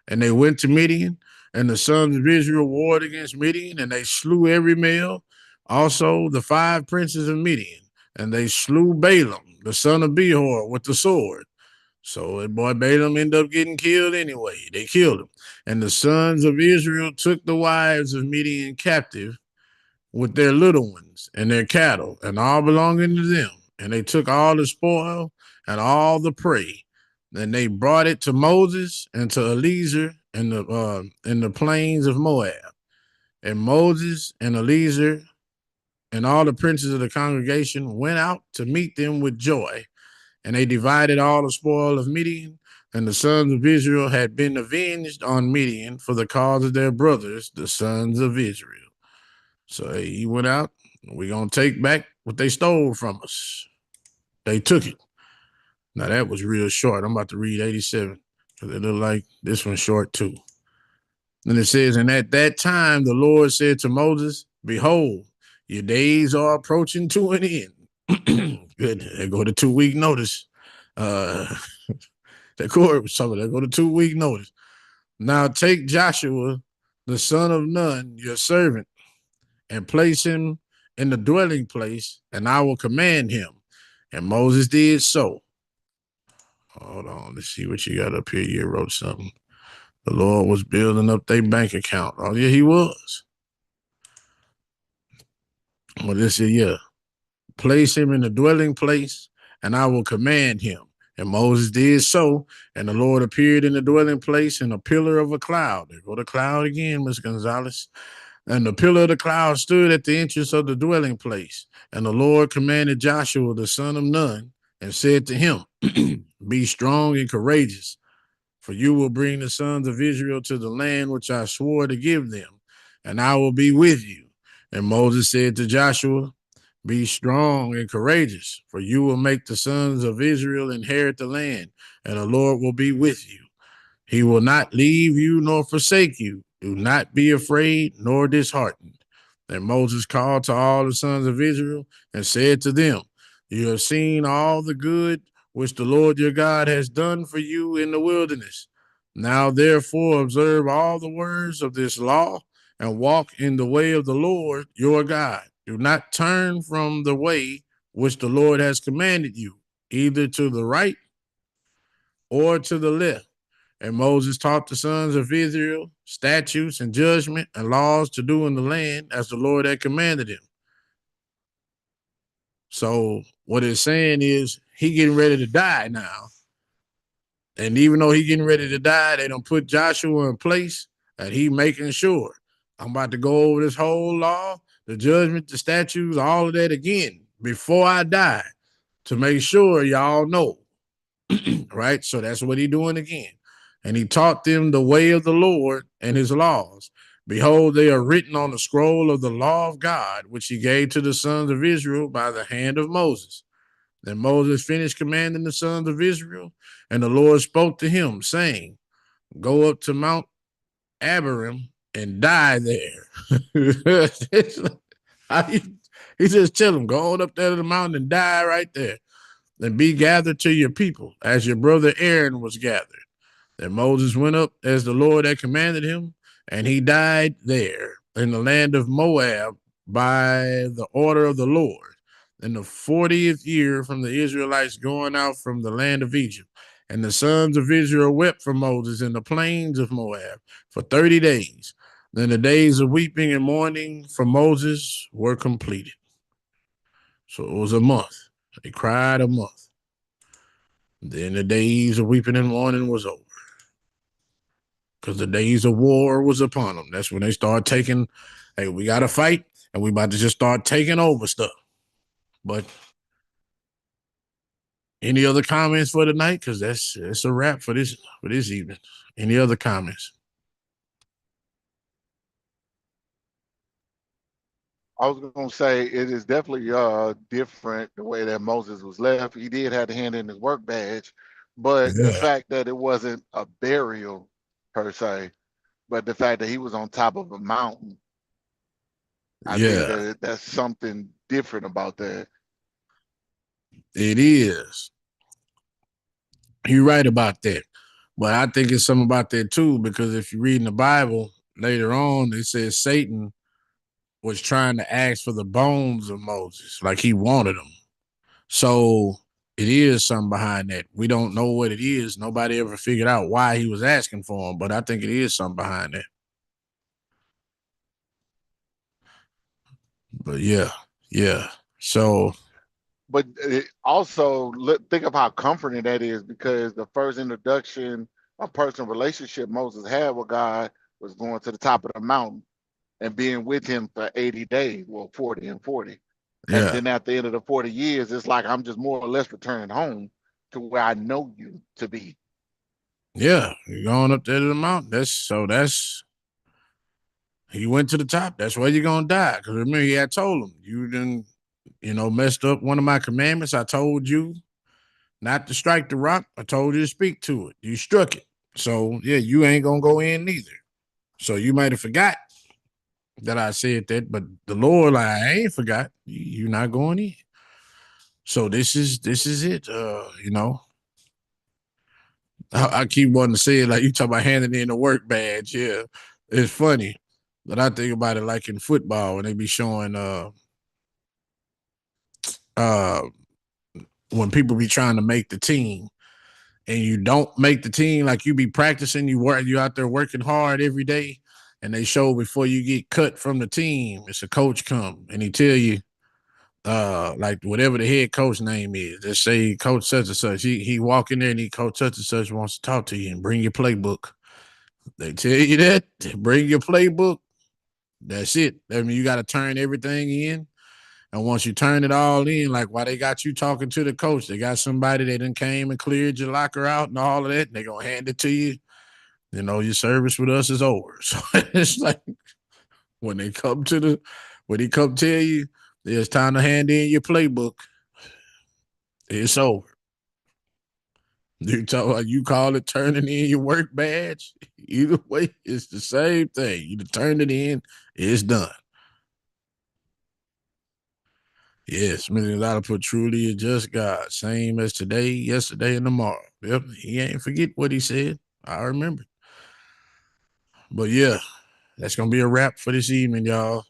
they went to Midian, and the sons of Israel warred against Midian, and they slew every male, also the 5 princes of Midian. And they slew Balaam, the son of Behor, with the sword. So that boy Balaam ended up getting killed anyway. They killed him. And the sons of Israel took the wives of Midian captive with their little ones and their cattle and all belonging to them. And they took all the spoil and all the prey. And they brought it to Moses and to Eleazar in the plains of Moab. And Moses and Eleazar and all the princes of the congregation went out to meet them with joy. And they divided all the spoil of Midian. And the sons of Israel had been avenged on Midian for the cause of their brothers, the sons of Israel. So he went out. We're going to take back what they stole from us. They took it. Now, that was real short. I'm about to read 87 because it looked like this one's short too. And it says, and at that time, the Lord said to Moses, behold, your days are approaching to an end. Good. They go to 2-week notice. That court was something. They go to 2-week notice. Now take Joshua, the son of Nun, your servant, and place him in the dwelling place, and I will command him. And Moses did so. Hold on, let's see what you got up here. You wrote something. The Lord was building up their bank account. Oh, yeah, he was. Well, this is, yeah. Place him in the dwelling place, and I will command him. And Moses did so, and the Lord appeared in the dwelling place in a pillar of a cloud. There go the cloud again, Miss Gonzalez. And the pillar of the cloud stood at the entrance of the dwelling place. And the Lord commanded Joshua, the son of Nun, and said to him, be strong and courageous, for you will bring the sons of Israel to the land which I swore to give them, and I will be with you. And Moses said to Joshua, be strong and courageous, for you will make the sons of Israel inherit the land, and the Lord will be with you. He will not leave you nor forsake you. Do not be afraid nor disheartened. And Moses called to all the sons of Israel and said to them, you have seen all the good which the Lord your God has done for you in the wilderness. Now therefore observe all the words of this law and walk in the way of the Lord your God. Do not turn from the way which the Lord has commanded you, either to the right or to the left. And Moses taught the sons of Israel statutes and judgment and laws to do in the land as the Lord had commanded him. So what it's saying is he getting ready to die now. And even though he getting ready to die, they don't put Joshua in place and he making sure I'm about to go over this whole law, the judgment, the statutes, all of that again before I die to make sure y'all know. Right? So that's what he doing again. And he taught them the way of the Lord and his laws. Behold, they are written on the scroll of the law of God, which he gave to the sons of Israel by the hand of Moses. Then Moses finished commanding the sons of Israel, and the Lord spoke to him, saying, Go up to Mount Abiram and die there. He says, Tell him, go on up there to the mountain and die right there. Then be gathered to your people, as your brother Aaron was gathered. Then Moses went up as the Lord had commanded him, and he died there in the land of Moab by the order of the Lord in the 40th year from the Israelites going out from the land of Egypt. And the sons of Israel wept for Moses in the plains of Moab for 30 days. Then the days of weeping and mourning for Moses were completed. So it was a month. They cried a month. Then the days of weeping and mourning was over because the days of war was upon them. That's when they start taking, hey, we got to fight, and we about to just start taking over stuff. But any other comments for tonight? Because that's a wrap for this evening. Any other comments? I was going to say it is definitely different the way that Moses was left. He did have to hand in his work badge, but the Yeah, fact that it wasn't a burial per se, but the fact that he was on top of a mountain, I think yeah, that that's something different about that. it is. You're right about that. But I think it's something about that too, because if you read in the Bible later on, it says Satan was trying to ask for the bones of Moses, like he wanted them. So it is something behind that. We don't know what it is. Nobody ever figured out why he was asking for them, but I think it is something behind that. But yeah, yeah. So But also think of how comforting that is, because the first introduction of personal relationship Moses had with God was going to the top of the mountain and being with him for 80 days, well, 40 and 40. And yeah, then at the end of the 40 years, it's like I'm just more or less returning home to where I know you to be. yeah. You're going up there to the mountain. That's he went to the top. That's where you're gonna die. Because remember, he had told him, you didn't, messed up one of my commandments. I told you not to strike the rock. I told you to speak to it. You struck it. So yeah, you ain't gonna go in neither. So you might have forgot that I said that, but the Lord, like, I ain't forgot. You're not going in. So this is it. I keep wanting to say it like you talk about handing in the work badge. Yeah, it's funny, but I think about it like in football when they be showing uh when people be trying to make the team and you don't make the team, like you be practicing, you out there working hard every day, and they show before you get cut from the team, it's a coach come and he tell you like whatever the head coach name is. Let's say coach such and such. He walk in there and he coach such and such wants to talk to you and bring your playbook. They tell you that. Bring your playbook. That's it. I mean, you got to turn everything in. And once you turn it all in, like why they got you talking to the coach, they got somebody that done came and cleared your locker out and all of that. And they gonna hand it to you. Your service with us is over. So it's like when they come to the when he come tell you it's time to hand in your playbook, it's over. You call it turning in your work badge. Either way, it's the same thing. You turn it in, it's done. Yes, millions dollar put truly a just God, same as today, yesterday, and tomorrow. Yep, he ain't forget what he said. I remember. But yeah, that's gonna be a wrap for this evening, y'all.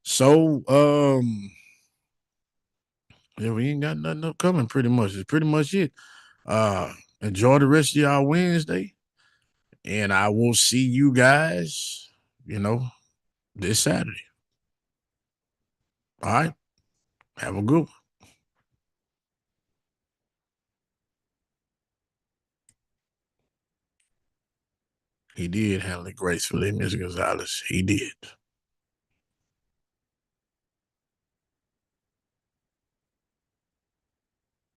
So, yeah, we ain't got nothing up coming. Pretty much, it's pretty much it. Uh, enjoy the rest of y'all Wednesday, and I will see you guys. You know, this Saturday. All right, have a good one. He did handle it gracefully, Mr. Gonzalez. He did.